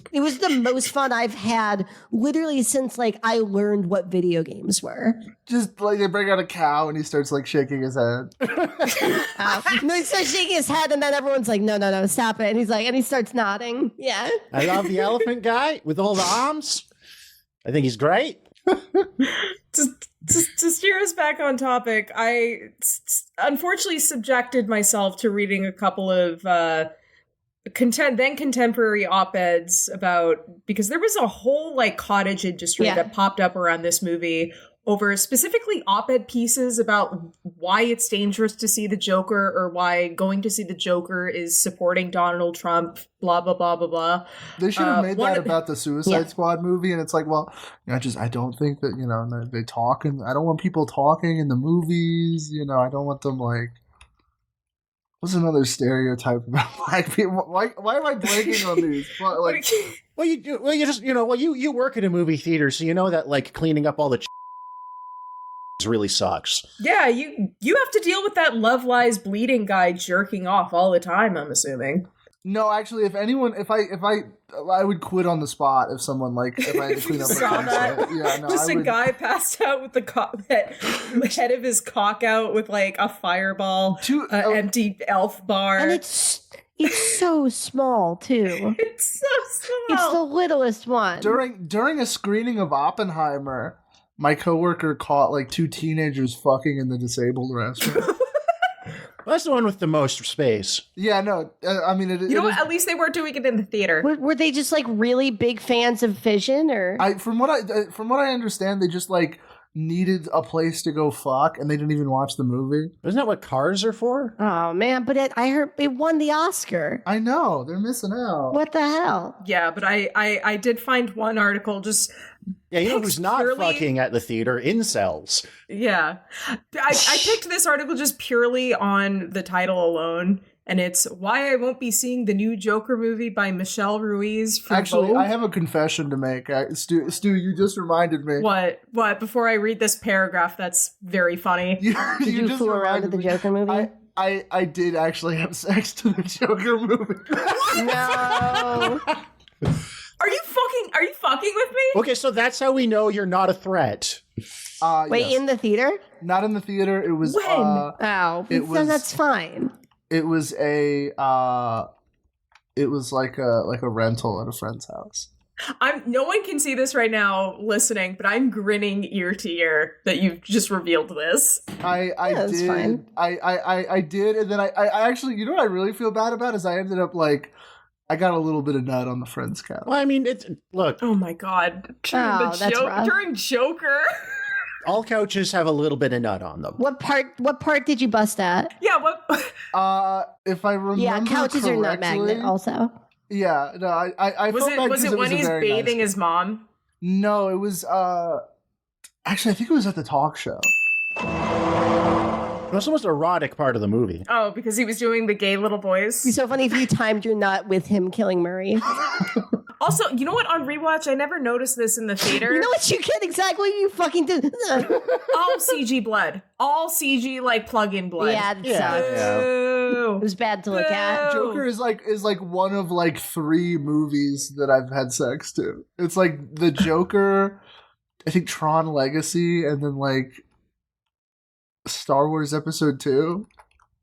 the most fun I've had literally since like I learned what video games were. Just like they bring out a cow and he starts like shaking his head. No, he starts shaking his head and then everyone's like, no, stop it. And he's like, and he starts nodding. Yeah. I love the elephant guy with all the arms. I think he's great. To steer us back on topic, I unfortunately subjected myself to reading a couple of contemporary op-eds because there was a whole like cottage industry that popped up around this movie over specifically op-ed pieces about why it's dangerous to see the Joker or why going to see the Joker is supporting Donald Trump, blah, blah, blah, blah, blah. They should have made that about the Suicide Squad movie, and it's like, well, I don't think that, they talk, and I don't want people talking in the movies, I don't want them, like, what's another stereotype about black people? Why am I blanking on these? Like, you work in a movie theater, so you know that, like, cleaning up all the really sucks. Yeah, you have to deal with that Love Lies bleeding guy jerking off all the time, I'm assuming. No, actually, if I would quit on the spot if someone if I had to clean up a Saw that. campsite. Yeah, no, Just I a would. guy passed out with the head of his cock out with like a fireball, empty elf bar. And it's so small too. It's so It's small. the littlest one. During a screening of Oppenheimer, my coworker caught like 2 teenagers fucking in the disabled restroom. That's the one with the most space. Yeah, no, I mean, You know what? At least they weren't doing it in the theater. Were they just like really big fans of Fission, or? From what I understand, they just like needed a place to go fuck, and they didn't even watch the movie. Isn't that what cars are for? Oh man! But I heard it won the Oscar. I know, they're missing out. What the hell? Yeah, but I did find one article just. Yeah, you know who's not fucking at the theater? Incels. Yeah. I picked this article just purely on the title alone, and it's Why I Won't Be Seeing the New Joker Movie by Michelle Ruiz from Actually, Vogue. I have a confession to make. Stu, you just reminded me. What? Before I read this paragraph, that's very funny. Did you just fool around with the reminded me. Joker movie? I did actually have sex to the Joker movie. No. Are you fucking with me? Okay, so that's how we know you're not a threat. Wait, yes. in the theater? Not in the theater. It was. When? Oh, It then was- that's fine. It was a. It was like a rental at a friend's house. No one can see this right now listening, but I'm grinning ear to ear that you've just revealed this. I that's did. fine. I did, and then I actually, you know what I really feel bad about is I ended up I got a little bit of nut on the friend's couch. Well, I mean, look, Oh my god. Oh, that's rough. During Joker. all couches have a little bit of nut on them. What part did you bust at? Yeah, what? If I remember Yeah, couches are nut correctly- magnet also. Yeah, no, I Was felt it bad was 'cause it when was a he's very nice bathing his mom? No, it was actually I think it was at the talk show. It was the most erotic part of the movie. Oh, because he was doing the gay little voice. It'd be so funny if you timed your nut with him killing Murray. Also, you know what? On rewatch, I never noticed this in the theater. You know what you get exactly what you fucking do. All CG blood. All CG like plug-in blood. Yeah, it Yeah, sucked. yeah. Boo. It was bad to look at. Boo. Joker is like one of 3 movies that I've had sex to. It's like the Joker, I think Tron Legacy, and then Star Wars Episode 2.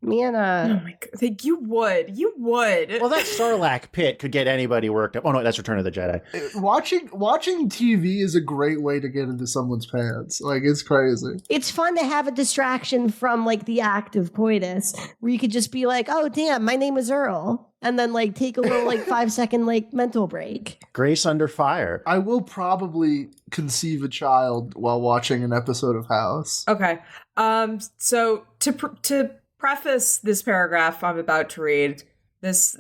Me and Oh my god. Like, you would. Well, that Sarlacc pit could get anybody worked up. Oh, no, that's Return of the Jedi. Watching TV is a great way to get into someone's pants. It's crazy. it's fun to have a distraction from the act of coitus, where you could just be like, "Oh, damn, my name is Earl," and then take a little 5-second mental break. Grace Under Fire. I will probably conceive a child while watching an episode of House. Okay. So to preface this paragraph I'm about to read, this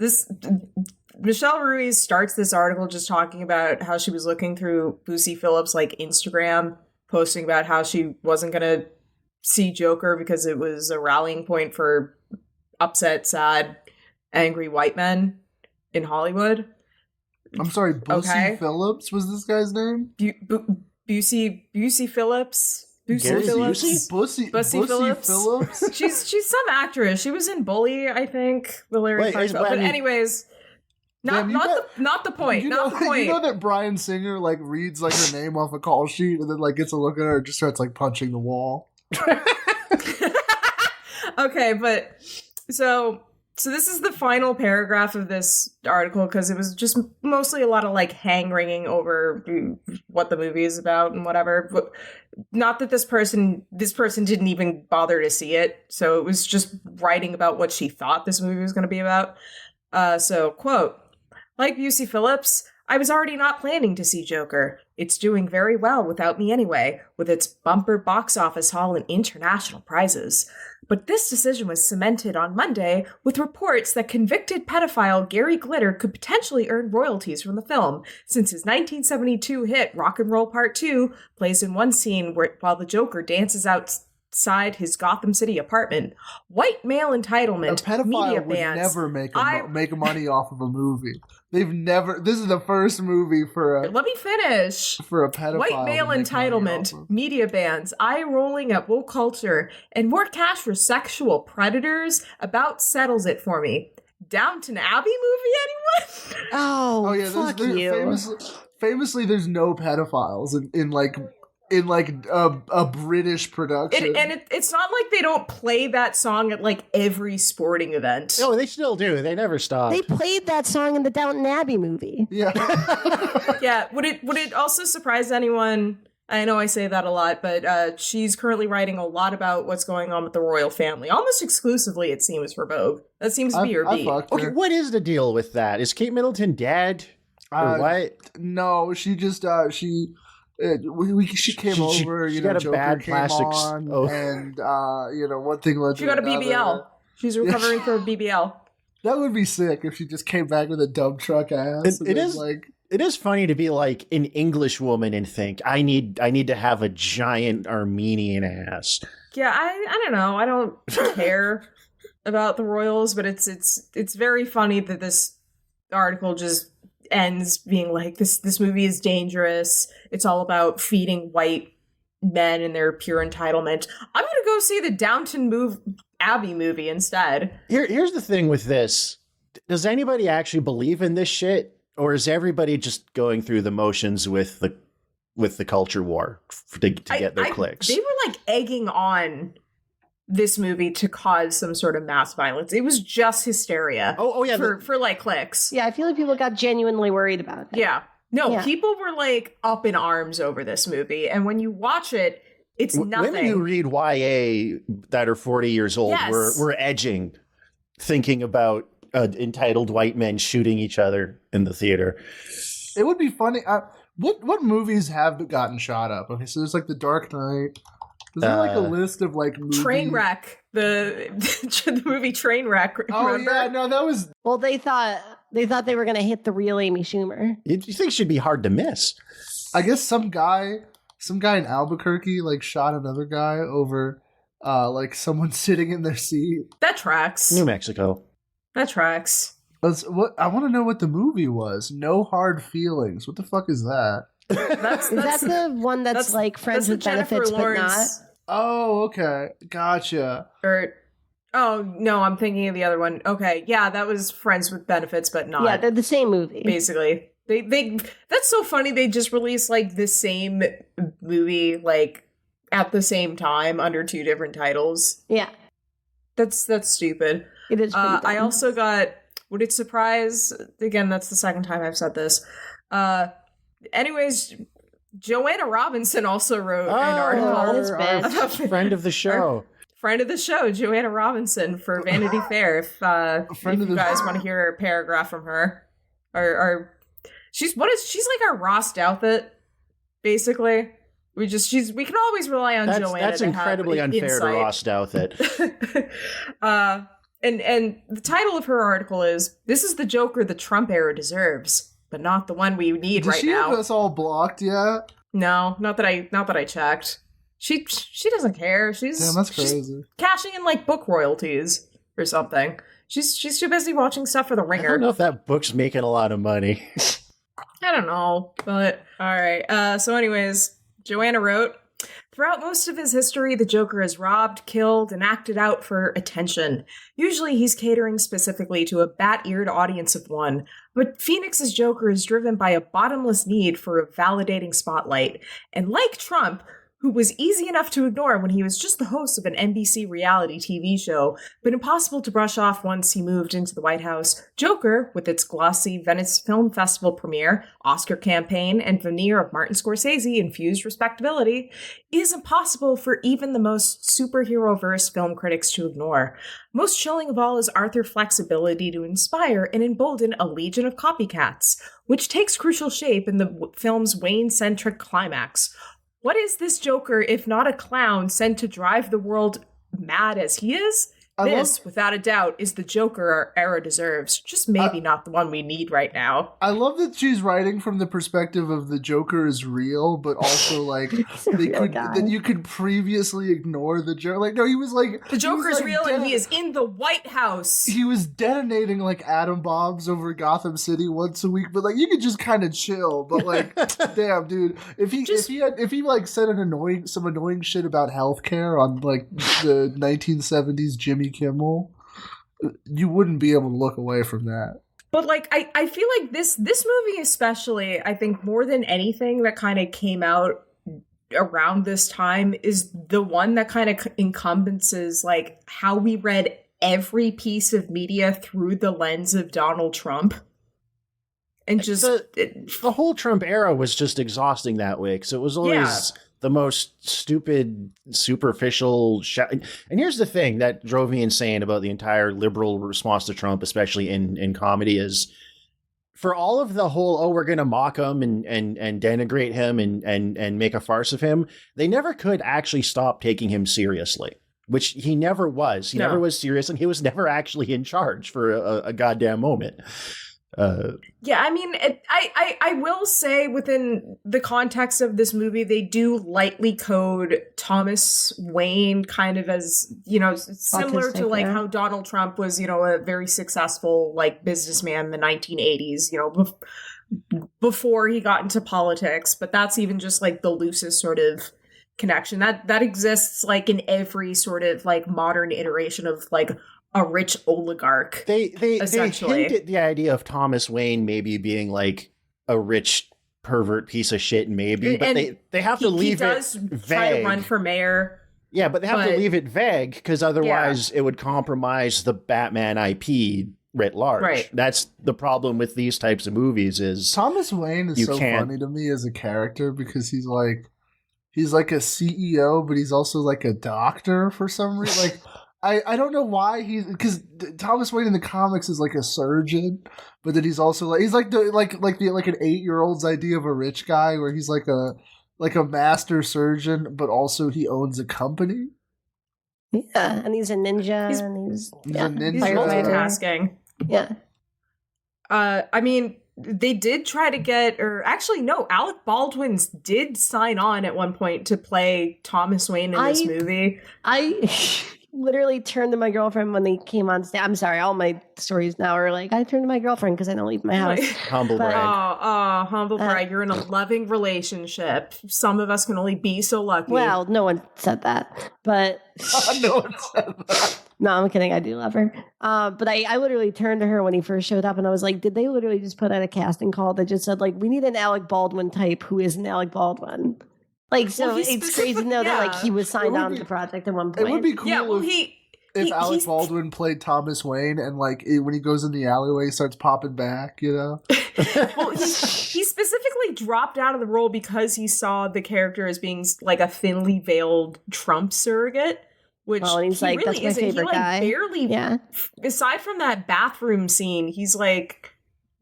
Michelle Ruiz starts this article just talking about how she was looking through Lucy Phillips' Instagram, posting about how she wasn't gonna see Joker because it was a rallying point for upset, sad, angry white men in Hollywood. I'm sorry, Bussy Okay. Phillips was this guy's name? Busey Phillips. Gary Phillips. Busey? Bussy Phillips. She's some actress. She was in Bully, I think. The Larry Wait, Fine is- Show. But I mean- anyways, Damn, you not the point. You Not know, the point. you know that Bryan Singer reads her name off a call sheet and then gets a look at her and just starts punching the wall. Okay, but so this is the final paragraph of this article because it was just mostly a lot of hand-wringing over what the movie is about and whatever. But not that this person didn't even bother to see it, so it was just writing about what she thought this movie was going to be about. So, quote, "Like Busey Phillips, I was already not planning to see Joker. It's doing very well without me anyway, with its bumper box office haul and international prizes. But this decision was cemented on Monday with reports that convicted pedophile Gary Glitter could potentially earn royalties from the film, since his 1972 hit Rock and Roll Part 2 plays in one scene while the Joker dances outside his Gotham City apartment. White male A entitlement, pedophile media would bans." never make money off of a movie. They've never. This is the first movie for a Let me finish. pedophile. White male to make money entitlement, off of. media bans, eye rolling at woke culture, and more cash for sexual predators about settles it for me. Downton Abbey movie, anyone? Oh yeah, fuck you. Famously, there's no pedophiles in a British production. It's not like they don't play that song at like every sporting event. No, they still do. They never stop. They played that song in the Downton Abbey movie. Yeah. Yeah. Would it also surprise anyone? I know I say that a lot, but she's currently writing a lot about what's going on with the royal family, almost exclusively, it seems, for Vogue. That seems to be her beat. Okay, what is the deal with that? Is Kate Middleton dead? Or what? No, she just she came over. She you know, got a Joker bad came plastic. on, and you know, one thing led to She got a another. BBL. She's recovering for a BBL. That would be sick if she just came back with a dump truck ass. It is like. It is funny to be like an English woman and think I need to have a giant Armenian ass. Yeah, I don't know. I don't care about the royals, but it's very funny that this article just ends being like this movie is dangerous. It's all about feeding white men and their pure entitlement. I'm gonna go see the Downton Abbey movie instead. Here's the thing with this: does anybody actually believe in this shit? Or is everybody just going through the motions with the culture war to get their clicks? They were like egging on this movie to cause some sort of mass violence. It was just hysteria. Oh yeah, for like clicks. Yeah, I feel like people got genuinely worried about it. Yeah. No, Yeah. people were like up in arms over this movie, and when you watch it, it's nothing. Women who read YA that are 40 years old were edging, thinking about entitled white men shooting each other in the theater. It would be funny. What movies have gotten shot up? Okay, so there's like The Dark Knight. Is there like a list of like movies? Trainwreck, the movie Trainwreck. Oh remember? yeah, no, that was. Well, they thought they were going to hit the real Amy Schumer. You think it should be hard to miss? I guess some guy in Albuquerque like shot another guy over, like someone sitting in their seat. That tracks. New Mexico. That tracks. What I want to know what the movie was. No Hard Feelings. What the fuck is that? Is that the one that's like friends with benefits but not? Oh, okay, gotcha. Oh no, I'm thinking of the other one. Okay, yeah, that was friends with benefits but not. Yeah, they're the same movie. Basically, they that's so funny. They just released like the same movie like at the same time under two different titles. Yeah, that's stupid. It is. I also got. Would it surprise? Again, that's the second time I've said this. Anyways, Joanna Robinson also wrote an article. Our friend of the show. Friend of the show, Joanna Robinson for Vanity Fair. If you guys want to hear a paragraph from her, or she's like our Ross Douthat, basically. We can always rely on Joanna. That's incredibly unfair to Ross Douthat. And the title of her article is "This is the Joker the Trump era deserves, but not the one we need right now." Does she have us all blocked yet? No, not that I checked. She doesn't care. Damn, that's crazy. She's cashing in like book royalties or something. She's too busy watching stuff for The Ringer. I don't know if that book's making a lot of money. I don't know, but all right. So anyways, Joanna wrote, "Throughout most of his history, the Joker is robbed, killed, and acted out for attention. Usually he's catering specifically to a bat-eared audience of one, but Phoenix's Joker is driven by a bottomless need for a validating spotlight. And like Trump, who was easy enough to ignore when he was just the host of an NBC reality TV show, but impossible to brush off once he moved into the White House, Joker, with its glossy Venice Film Festival premiere, Oscar campaign, and veneer of Martin Scorsese-infused respectability, is impossible for even the most superhero-verse film critics to ignore. Most chilling of all is Arthur Fleck's ability to inspire and embolden a legion of copycats, which takes crucial shape in the film's Wayne-centric climax. What is this Joker if not a clown sent to drive the world mad as he is? This, without a doubt, is the Joker our era deserves. Just maybe not the one we need right now." I love that she's writing from the perspective of the Joker is real, but also like that you could previously ignore the Joker. Like, no, he was like the Joker is real and he is in the White House. He was detonating like atom bombs over Gotham City once a week, but like you could just kind of chill. But like, damn, dude, if he like said some annoying shit about healthcare on like the 1970s Jimmy Kimmel, you wouldn't be able to look away from that. But like I feel like this movie especially, I think more than anything that kind of came out around this time is the one that kind of encompasses like how we read every piece of media through the lens of Donald Trump. And just the whole Trump era was just exhausting that way, because it was always the most stupid, superficial and here's the thing that drove me insane about the entire liberal response to Trump, especially in comedy, is for all of the whole, we're going to mock him and denigrate him and make a farce of him, they never could actually stop taking him seriously, which he never was. He never was serious, and he was never actually in charge for a goddamn moment. Yeah, I mean, I will say within the context of this movie, they do lightly code Thomas Wayne kind of as, you know, similar to like how Donald Trump was, you know, a very successful like businessman in the 1980s, you know, before he got into politics. But that's even just like the loosest sort of connection that exists like in every sort of like modern iteration of like a rich oligarch. They hint at the idea of Thomas Wayne maybe being like a rich pervert piece of shit, maybe, but they have to leave it vague. Try to run for mayor. Yeah, but they have to leave it vague because otherwise it would compromise the Batman IP writ large. Right. That's the problem with these types of movies. Is Thomas Wayne is so funny to me as a character because he's like a CEO, but he's also like a doctor for some reason. Like. I don't know why because Thomas Wayne in the comics is like a surgeon, but then he's also like he's like an 8-year-old's idea of a rich guy where he's like a master surgeon, but also he owns a company. Yeah, and he's a ninja. He's a ninja. He's multitasking. Yeah. I mean, they did try to get, or actually, no, Alec Baldwin did sign on at one point to play Thomas Wayne in this movie. I literally turned to my girlfriend when they came on stage. I'm sorry, all my stories now are like, I turned to my girlfriend because I don't leave my house. Humble brag. Oh, humble brag. You're in a loving relationship. Some of us can only be so lucky. Well, no one said that, but... No one said that. No, I'm kidding. I do love her. But I literally turned to her when he first showed up and I was like, did they literally just put out a casting call that just said, like, we need an Alec Baldwin type who isn't Alec Baldwin? Like, so well, it's crazy to know that, like, he was signed on to the project at one point. It would be cool if Alec Baldwin played Thomas Wayne and, like, when he goes in the alleyway, he starts popping back, you know? Well, he specifically dropped out of the role because he saw the character as being, like, a thinly veiled Trump surrogate. Which and he's like, really that's my favorite guy. Barely, aside from that bathroom scene, he's like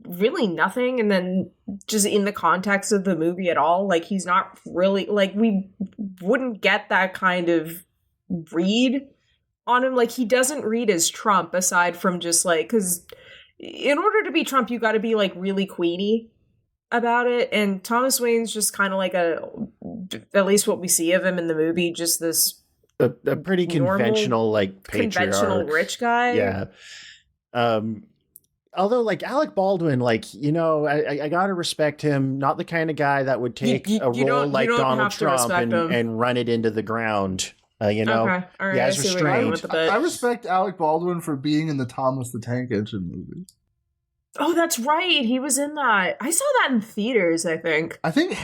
really nothing. And then just in the context of the movie at all, like he's not really, like we wouldn't get that kind of read on him. Like he doesn't read as Trump aside from just like, because in order to be Trump, you got to be like really queenie about it. And Thomas Wayne's just kind of like at least what we see of him in the movie, just this a pretty conventional, like, patriarch. Conventional rich guy. Yeah. Although, like, Alec Baldwin, like, you know, I gotta respect him. Not the kind of guy that would take a role like Donald Trump and run it into the ground. You know? Okay. All right. Yeah, it's restrained. I respect Alec Baldwin for being in the Thomas the Tank Engine movie. Oh, that's right. He was in that. I saw that in theaters, I think. I think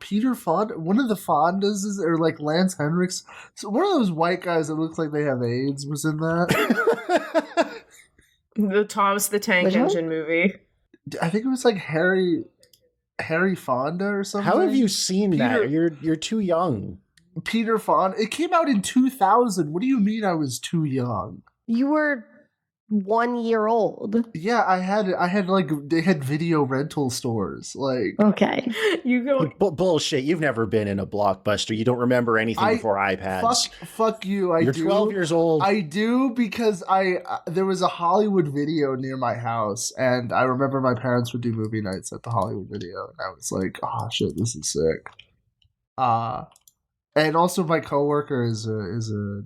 Peter Fonda, one of the Fondas, or like Lance Henriksen, so one of those white guys that looks like they have AIDS was in that. The Thomas the Tank Engine movie. I think it was like Harry Fonda or something. How have you seen that? You're too young. Peter Fonda. It came out in 2000. What do you mean I was too young? You were 1 year old. Yeah, I had like they had video rental stores. Like, okay, you go bullshit. You've never been in a Blockbuster. You don't remember anything before iPads. Fuck you. You're 12 years old. I do because there was a Hollywood Video near my house, and I remember my parents would do movie nights at the Hollywood Video, and I was like, oh shit, this is sick. And also my coworker is a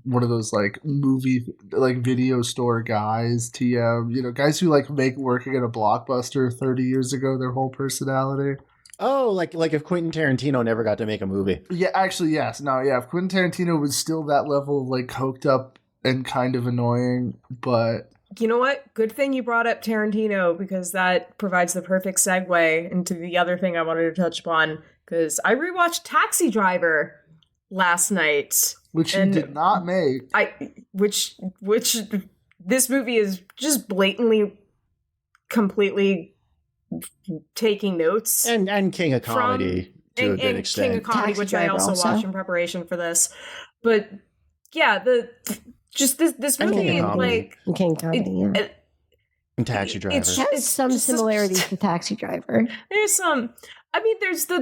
one of those like movie like video store guys, TM, you know, guys who like make working at a Blockbuster 30 years ago their whole personality. Oh, like if Quentin Tarantino never got to make a movie. Yeah, actually, yes. No, yeah, if Quentin Tarantino was still that level of like coked up and kind of annoying, but you know what? Good thing you brought up Tarantino, because that provides the perfect segue into the other thing I wanted to touch upon, because I rewatched Taxi Driver last night. Which you did not make. Which this movie is just blatantly, completely taking notes. And King of Comedy to a good extent. King of Comedy, Taxi which I Driver also watched in preparation for this. But yeah, this movie, like King of Comedy, And Taxi Driver. It has some similarities to Taxi Driver. There's some. I mean, there's the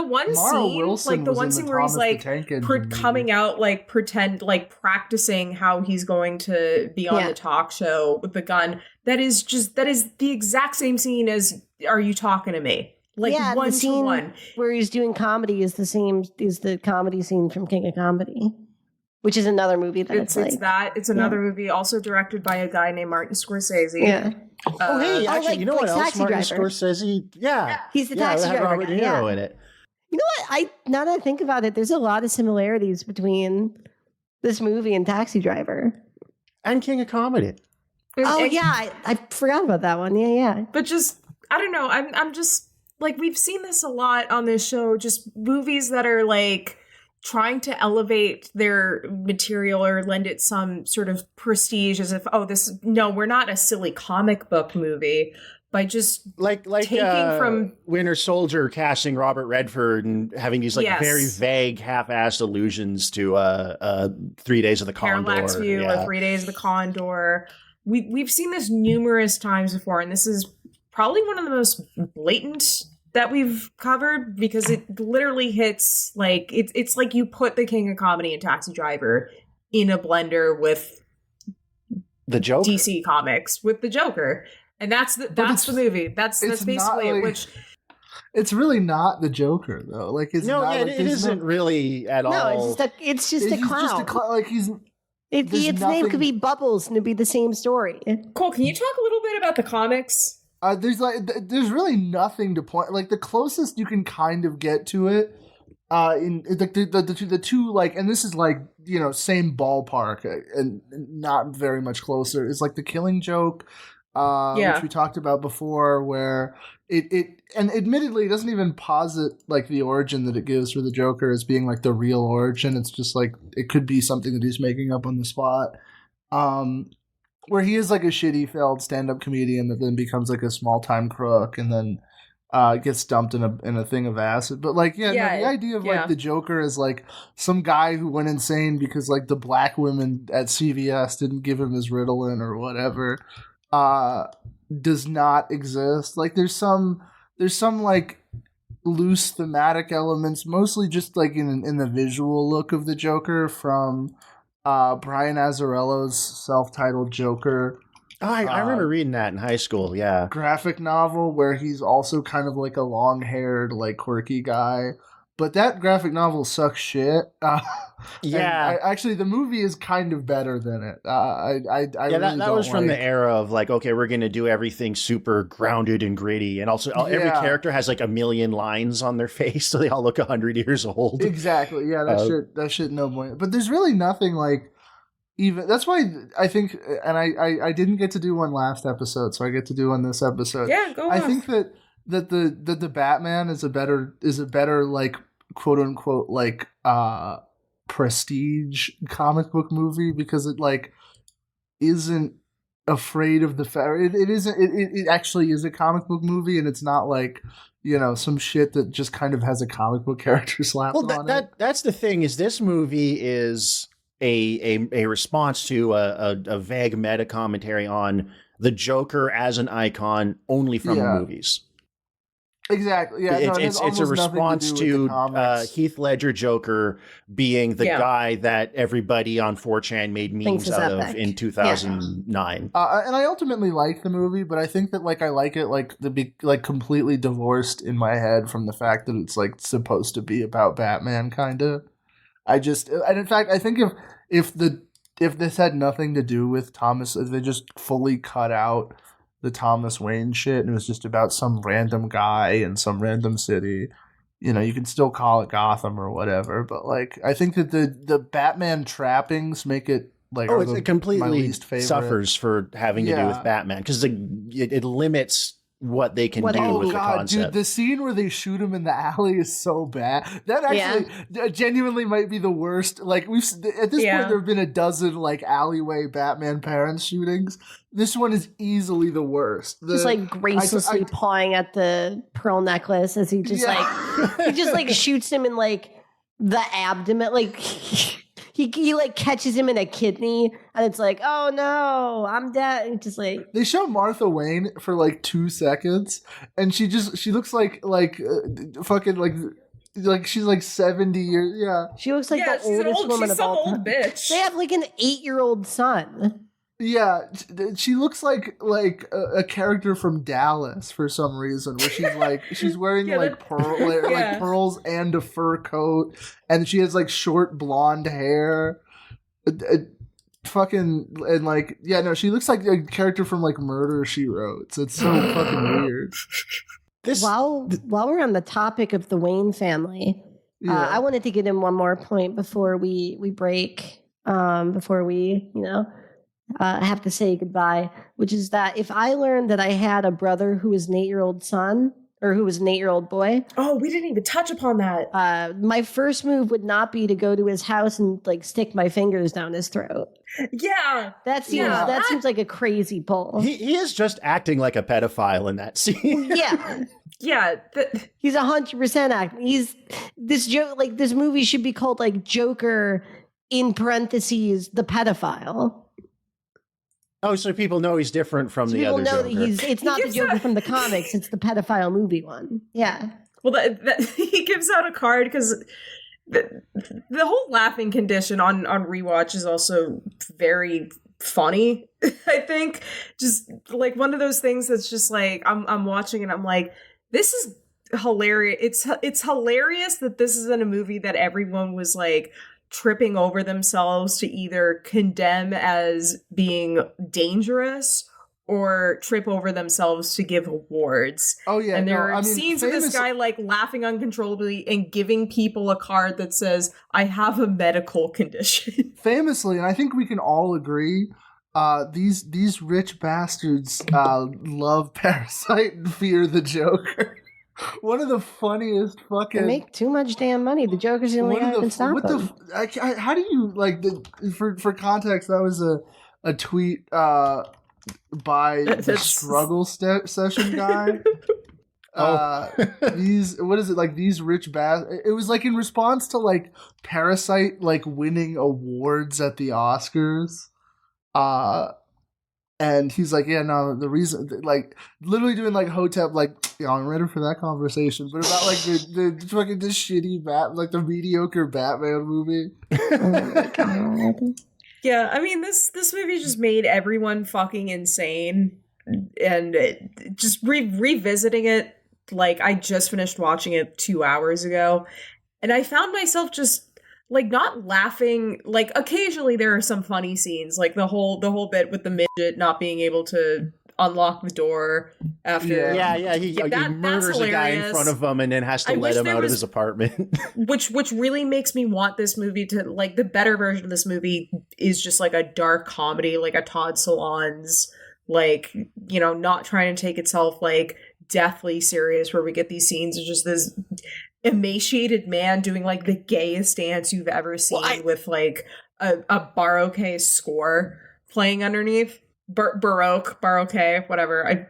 one scene, Wilson like the one scene where he's like coming out, like pretend, like practicing how he's going to be on the talk show with the gun. That is the exact same scene as "Are You Talking to Me?" Like one the scene to one where he's doing comedy is the same is the comedy scene from King of Comedy, which is another movie that it's another movie also directed by a guy named Martin Scorsese. Yeah. Actually, you know what else? Martin Scorsese. Yeah. He's the Taxi Driver. Robert De Niro in it. You know what? Now that I think about it, there's a lot of similarities between this movie and Taxi Driver. And King of Comedy. I forgot about that one. Yeah. But just, I don't know. I'm just, like, we've seen this a lot on this show. Just movies that are, like, trying to elevate their material or lend it some sort of prestige, as if, we're not a silly comic book movie, by just like taking from Winter Soldier, casting Robert Redford and having these very vague half-assed allusions to 3 Days of the Condor. Parallax View or 3 Days of the Condor. We've seen this numerous times before, and this is probably one of the most blatant that we've covered, because it literally hits, like, it's like you put the King of Comedy and Taxi Driver in a blender with the Joker. DC Comics with the Joker, and that's the movie. That's basically it. Which it's really not the Joker though. Like it's it isn't really at all. No, it's just a clown. Like he's. Its name could be Bubbles, and it'd be the same story. Cole, can you talk a little bit about the comics? There's really nothing to point. Like the closest you can kind of get to it, in the two like, and this is like, you know, same ballpark and not very much closer. Is like the Killing Joke, which we talked about before, where it and admittedly it doesn't even posit like the origin that it gives for the Joker as being like the real origin. It's just like it could be something that he's making up on the spot. Where he is like a shitty failed stand-up comedian that then becomes like a small-time crook and then gets dumped in a thing of acid. But like, the idea of like the Joker is like some guy who went insane because like the black women at CVS didn't give him his Ritalin or whatever does not exist. Like there's some like loose thematic elements, mostly just like in the visual look of the Joker from Brian Azzarello's self-titled Joker. I remember reading that in high school, graphic novel where he's also kind of like a long-haired, like quirky guy. But that graphic novel sucks shit. Actually, the movie is kind of better than it. That was from the era of like, okay, we're going to do everything super grounded and gritty. And also every character has like a million lines on their face, so they all look 100 years old. Exactly. Yeah, that shit no point. But there's really nothing like, even that's why I think, and I didn't get to do one last episode, so I get to do one this episode. Yeah, go on. I think that the Batman is a better like quote unquote like prestige comic book movie, because it like isn't afraid of the fact it actually is a comic book movie, and it's not like, you know, some shit that just kind of has a comic book character slapped on it. That's the thing, is this movie is a response to a vague meta commentary on the Joker as an icon only from the movies. Exactly. Yeah, it's a response to Heath Ledger Joker being the guy that everybody on 4chan made memes out of in 2009. And I ultimately like the movie, but I think that like I like it like to be like completely divorced in my head from the fact that it's like supposed to be about Batman, kind of. And in fact, I think if this had nothing to do with Thomas, if they just fully cut out the Thomas Wayne shit and it was just about some random guy in some random city, you know, you can still call it Gotham or whatever, but like I think that the Batman trappings make it like it completely my least favorite. suffers for having to do with Batman because it limits what they can do with the concept. Dude, the scene where they shoot him in the alley is so bad. That actually genuinely might be the worst. Like at this point, there have been a dozen like alleyway Batman Parents shootings. This one is easily the worst. Just like gracefully pawing at the pearl necklace as he just like shoots him in like the abdomen, like. He like catches him in a kidney, and it's like, oh no, I'm dead. And just like they show Martha Wayne for like 2 seconds, and she looks like fucking like she's like 70 years. Yeah, she looks like the oldest woman of all time. Bitch. They have like an 8-year-old son. Yeah, she looks like a character from Dallas for some reason, where she's wearing like pearls and a fur coat, and she has like short blonde hair. She looks like a character from like Murder, She Wrote. So it's so fucking weird. While we're on the topic of the Wayne family, I wanted to get in one more point before we break. Before we have to say goodbye, which is that if I learned that I had a brother who was an 8-year-old son or who was an 8-year-old boy. Oh, we didn't even touch upon that. My first move would not be to go to his house and like stick my fingers down his throat. Yeah. That seems like a crazy pull. He is just acting like a pedophile in that scene. Yeah. Yeah. He's 100% acting. This movie should be called like Joker in parentheses, the pedophile. Oh, so people know he's different from the other Joker. People know that it's not the Joker from the comics, it's the pedophile movie one. Yeah. Well, he gives out a card because the whole laughing condition on rewatch is also very funny, I think. Just like one of those things that's just like, I'm watching and I'm like, this is hilarious. It's hilarious that this is in a movie that everyone was like, tripping over themselves to either condemn as being dangerous or trip over themselves to give awards. Oh yeah, and there are scenes of this guy like laughing uncontrollably and giving people a card that says, "I have a medical condition." Famously, and I think we can all agree, these rich bastards love Parasite and fear the Joker. One of the funniest fucking... They make too much damn money. The Joker's the only guy who can stop them. How do you, like, for context, that was a tweet by the Struggle Session guy. These rich bastards... It was, like, in response to, like, Parasite, like, winning awards at the Oscars. And he's like, yeah, no, the reason, like, literally doing, like, Hotep, like, I'm ready for that conversation, but about, like, the fucking, this shitty the mediocre Batman movie. Yeah, I mean, this movie just made everyone fucking insane, and just revisiting it, like, I just finished watching it 2 hours ago, and I found myself just, like, not laughing. Like, occasionally there are some funny scenes, like the whole bit with the midget not being able to unlock the door after. He murders a guy in front of him and then has to let him out of his apartment. which really makes me want this movie to, like, the better version of this movie is just like a dark comedy, like a Todd Solondz, like, not trying to take itself like deathly serious, where we get these scenes of just this emaciated man doing like the gayest dance you've ever seen with like a baroque score playing underneath. Baroque, whatever.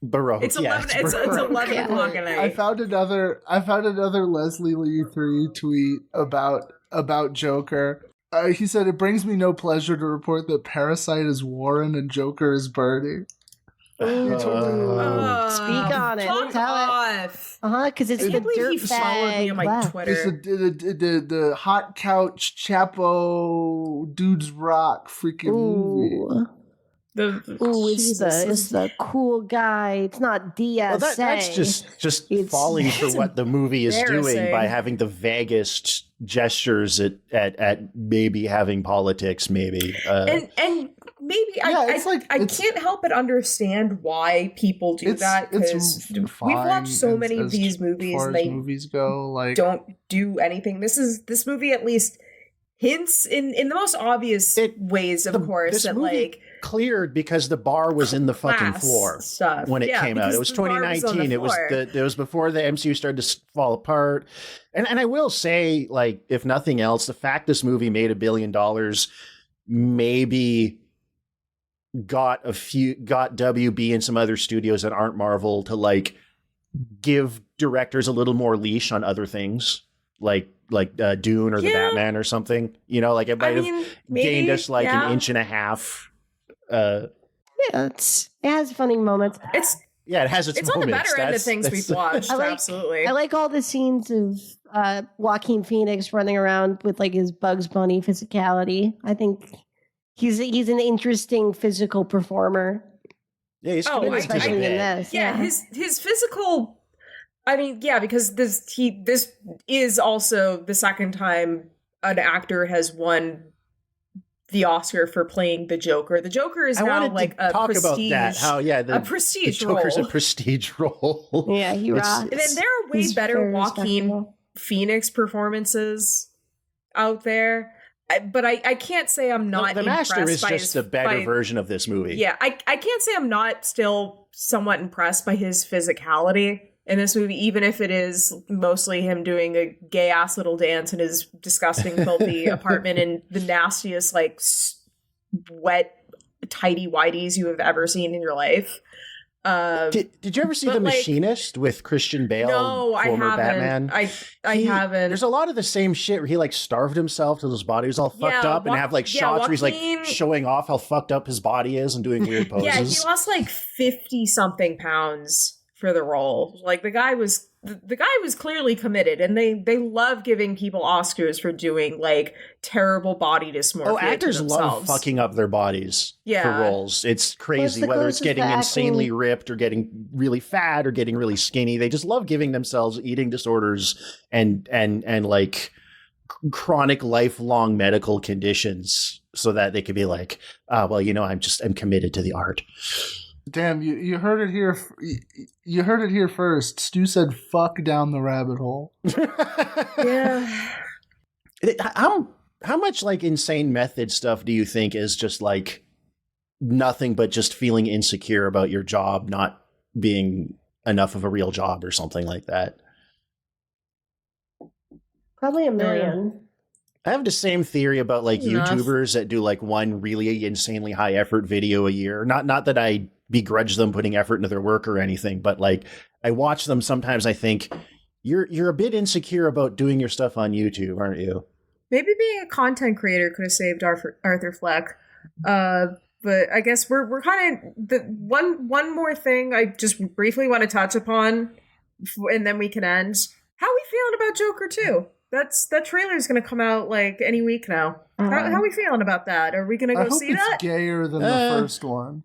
Baroque. It's 11. It's 11 o'clock at night. I found another Leslie Lee 3 tweet about Joker. He said, "It brings me no pleasure to report that Parasite is Warren and Joker is Bernie." Speak on it. Tell it. Because it's the dirt bag. On my Twitter. It's the hot couch Chapo dudes rock freaking movie. It's the cool guy. It's not DSA. Well, that's just falling for what the movie is doing by having the vaguest gestures at maybe having politics, maybe. And maybe Yeah, I can't help but understand why people do that, because we've watched so many of these movies and they movies go, like, don't do anything. This movie at least hints in the most obvious ways, of course, that like cleared because the bar was in the fucking floor stuff when it came out. It was 2019. It was before the MCU started to fall apart. And I will say, like, if nothing else, the fact this movie made $1 billion maybe got WB and some other studios that aren't Marvel to like give directors a little more leash on other things, like Dune or the Batman or something. You know, like it might have gained us like an inch and a half. It has funny moments. It has its moments. It's on the better end of things we've watched. Absolutely. I like all the scenes of Joaquin Phoenix running around with like his Bugs Bunny physicality. I think he's an interesting physical performer. Yeah, he's especially in this. Yeah, his physical. I mean, yeah, because this is also the second time an actor has won the Oscar for playing the Joker. The Joker is now like a prestige. About that. How a prestige role. Joker's a prestige role. Yeah, he rocks. And then there are way better Joaquin Phoenix performances out there. But I can't say I'm not the impressed Master is by just a better version of this movie. Yeah, I can't say I'm not still somewhat impressed by his physicality in this movie, even if it is mostly him doing a gay-ass little dance in his disgusting, filthy apartment in the nastiest, like, wet, tighty-whities you have ever seen in your life. Did you ever see The Machinist with Christian Bale? No, I haven't. Batman? I haven't. There's a lot of the same shit where he like starved himself till his body was all fucked up, and have like shots where he's like showing off how fucked up his body is and doing weird poses. Yeah, he lost like 50-something pounds for the role. Like the guy was clearly committed, and they love giving people Oscars for doing like terrible body dysmorphia. Oh, actors love fucking up their bodies for roles. It's crazy, whether it's getting insanely ripped or getting really fat or getting really skinny. They just love giving themselves eating disorders and like chronic lifelong medical conditions so that they could be like, well, you know, I'm committed to the art. Damn, you heard it here. You heard it here first. Stu said, "Fuck down the rabbit hole." Yeah. How much like insane method stuff do you think is just like nothing but just feeling insecure about your job not being enough of a real job or something like that? Probably 1 million. I have the same theory about like YouTubers that do like one really insanely high effort video a year. Not that I begrudge them putting effort into their work or anything, but like I watch them sometimes. I think you're a bit insecure about doing your stuff on YouTube, aren't you? Maybe being a content creator could have saved Arthur Fleck. But I guess we're kind of the one more thing I just briefly want to touch upon, and then we can end. How are we feeling about Joker 2? That trailer is going to come out like any week now. How are we feeling about that? Are we going to go see that? I hope it's gayer than the first one.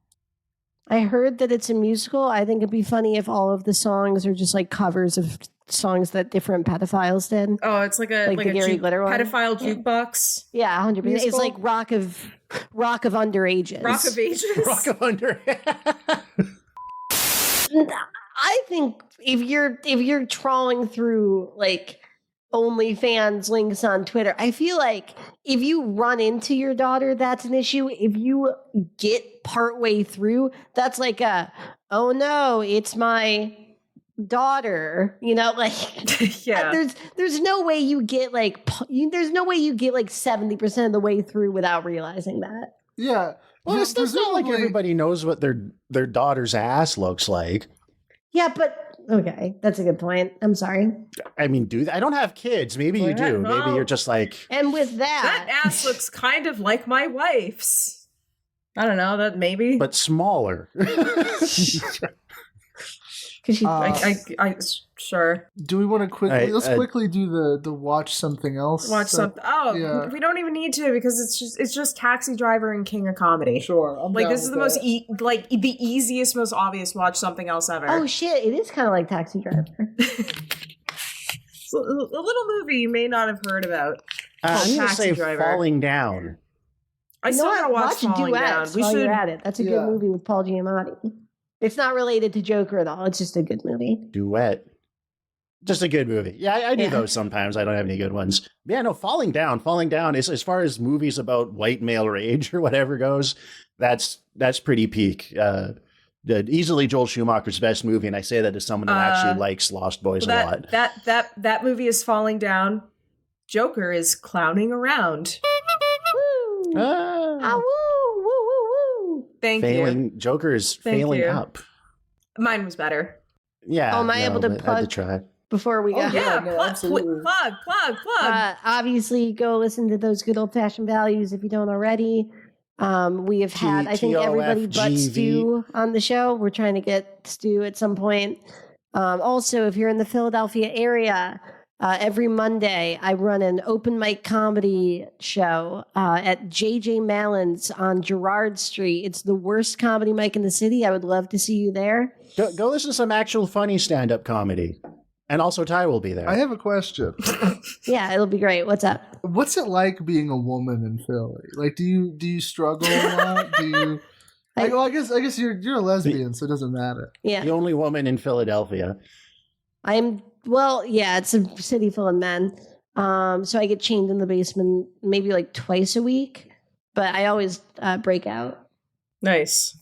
I heard that it's a musical. I think it'd be funny if all of the songs are just like covers of songs that different pedophiles did. Oh, it's like a Gary Glitter pedophile jukebox. Yeah, 100%. Musical? It's like rock of underages. Rock of ages. Rock of under. I think if you're trawling through like OnlyFans links on Twitter, I feel like if you run into your daughter, that's an issue. If you get partway through, that's like oh no, it's my daughter, you know, like yeah. There's no way you get like 70% of the way through without realizing that. Yeah. Well, it's not like everybody knows what their daughter's ass looks like. Yeah, but okay, that's a good point. I'm sorry. I mean, I don't have kids. Maybe you do. Maybe you're just like. And with that ass looks kind of like my wife's. I don't know, that maybe. But smaller. Sure. Do we want to quickly? Let's quickly do the watch something else. Watch something. Oh, yeah. We don't even need to because it's just Taxi Driver and King of Comedy. Sure. This is the most the easiest, most obvious watch something else ever. Oh shit! It is kind of like Taxi Driver. So, a little movie you may not have heard about. I'm going to say Driver. Falling Down. I still what? gotta watch Falling Down. Duets while you're at it. That's a good movie with Paul Giamatti. It's not related to Joker at all. It's just a good movie. Duet. Just a good movie. Yeah, I do those sometimes. I don't have any good ones. Yeah, no, Falling Down is, as far as movies about white male rage or whatever goes, that's pretty peak. Easily Joel Schumacher's best movie, and I say that as someone that actually likes Lost Boys a lot. That movie is Falling Down. Joker is clowning around. Woo! Ah, woo, woo, woo, woo. Thank you. Joker is failing up. Mine was better. Yeah. Oh, am I able to plug? I had to try. Before we go. Plug. Obviously, go listen to those good old fashioned values if you don't already. We have had, I think, everybody but Stu on the show. We're trying to get Stu at some point. Also, if you're in the Philadelphia area, every Monday I run an open mic comedy show at JJ Mallon's on Girard Street. It's the worst comedy mic in the city. I would love to see you there. Go listen to some actual funny stand-up comedy. And also Ty will be there. I have a question. Yeah, it'll be great. What's up? What's it like being a woman in Philly? Like, do you struggle a lot? Do you? Well, I guess you're a lesbian, so it doesn't matter. Yeah, the only woman in Philadelphia. It's a city full of men. So I get chained in the basement maybe like twice a week, but I always break out. Nice.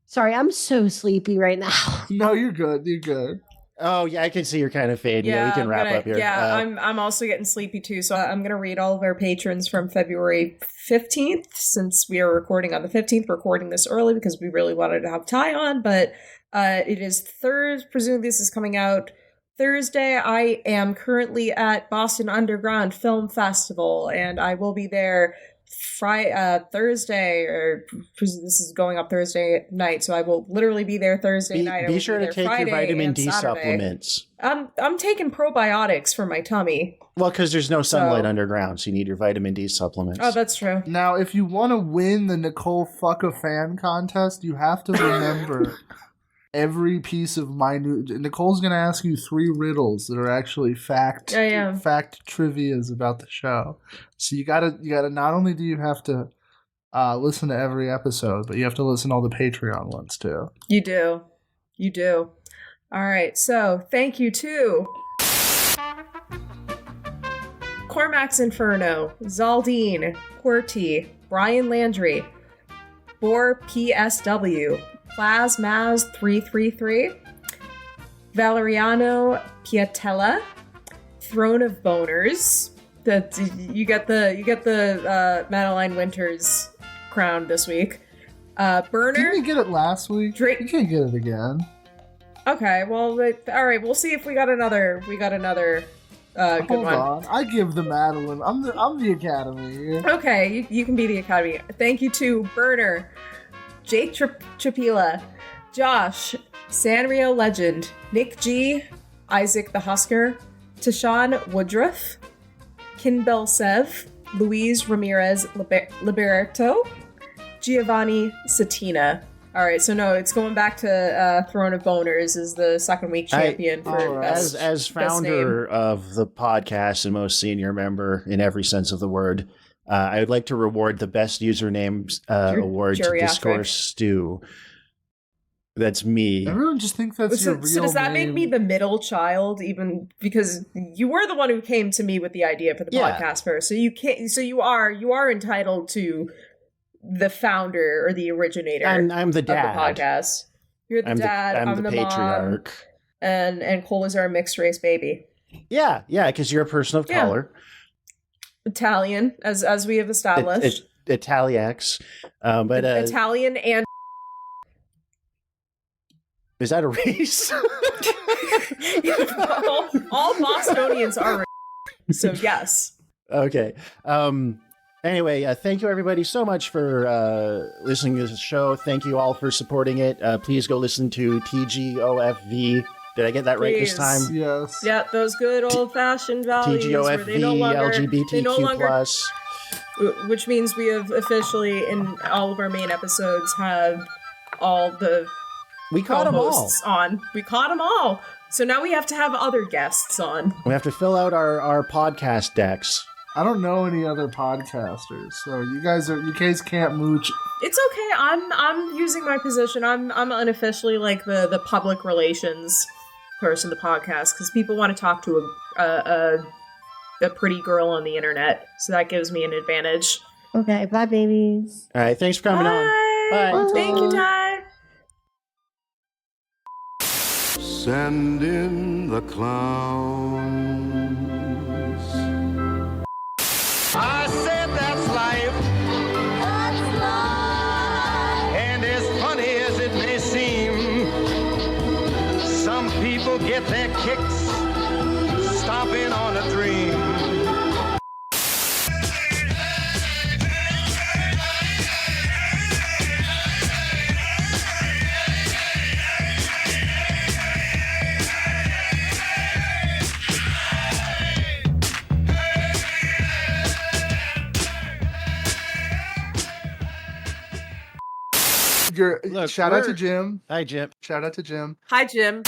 Sorry, I'm so sleepy right now. No, you're good. You're good. Oh, yeah, I can see you're kind of fading. Yeah, we can wrap up here. Yeah, I'm also getting sleepy too, so I'm going to read all of our patrons from February 15th, since we are recording on the 15th. We're recording this early because we really wanted to have Ty on, but it is Thursday. Presumably this is coming out Thursday. I am currently at Boston Underground Film Festival, and I will be there Thursday, or this is going up Thursday night, so I will literally be there Thursday night. Be sure to take your vitamin D supplements. I'm taking probiotics for my tummy. Well, because there's no sunlight underground, so you need your vitamin D supplements. Oh, that's true. Now, if you want to win the Nicole Fuck a Fan contest, you have to remember every piece of minute. Nicole's going to ask you 3 riddles that are actually fact trivias about the show. So you gotta not only do you have to listen to every episode, but you have to listen to all the Patreon ones too. You do. All right. So thank you to Cormac's Inferno, Zaldine, Qwerty, Brian Landry, Bor PSW, Plasmaz 333, Valeriano Piatella, Throne of Boners. You get the Madeline Winters crown this week. Burner. Didn't we get it last week? You can't get it again. Okay, well, all right. We'll see if we got another. Good Hold one. on, I give the Madeline. I'm the Academy here. Okay, you can be the Academy. Thank you to Burner, Jake Trapila, Josh, Sanrio Legend, Nick G, Isaac the Husker, Tashawn Woodruff, Kinbel Sev, Luis Ramirez Liberto, Giovanni Satina. All right, so no, it's going back to Throne of Boners is the second week champion for best. As founder of the podcast and most senior member in every sense of the word, I would like to reward the best usernames award to Discourse Stew. That's me. Everyone just thinks that's your real So does that name. make me the middle child, even because you were the one who came to me with the idea for the podcast first? So you can't. So you are entitled to the founder or the originator. I'm the dad of the podcast. You're the dad. I'm the patriarch. Mom, and Cole is our mixed race baby. Yeah, because you're a person of color. Italian, as we have established. Italiax, but Italian and. Is that a race? all Bostonians are so yes. Okay. Anyway, thank you everybody so much for listening to the show. Thank you all for supporting it. Please go listen to TGOFV. Did I get that right this time? Yes. Yeah, those good old-fashioned values. TGOFV, LGBTQ+. Which means we have officially, in all of our main episodes, have all the We caught them all on. We caught them all. So now we have to have other guests on. We have to fill out our podcast decks. I don't know any other podcasters, so you guys can't mooch. It's okay. I'm using my position. I'm unofficially like the public relations person of the podcast because people want to talk to a pretty girl on the internet, so that gives me an advantage. Okay, bye, babies. All right, thanks for coming on. Bye. Thank you, Ty. Send in the clowns. I said that's life. That's life. And as funny as it may seem, some people get their kicks stomping on a dream. Shout out to Jim. Hi, Jim. Shout out to Jim. Hi, Jim.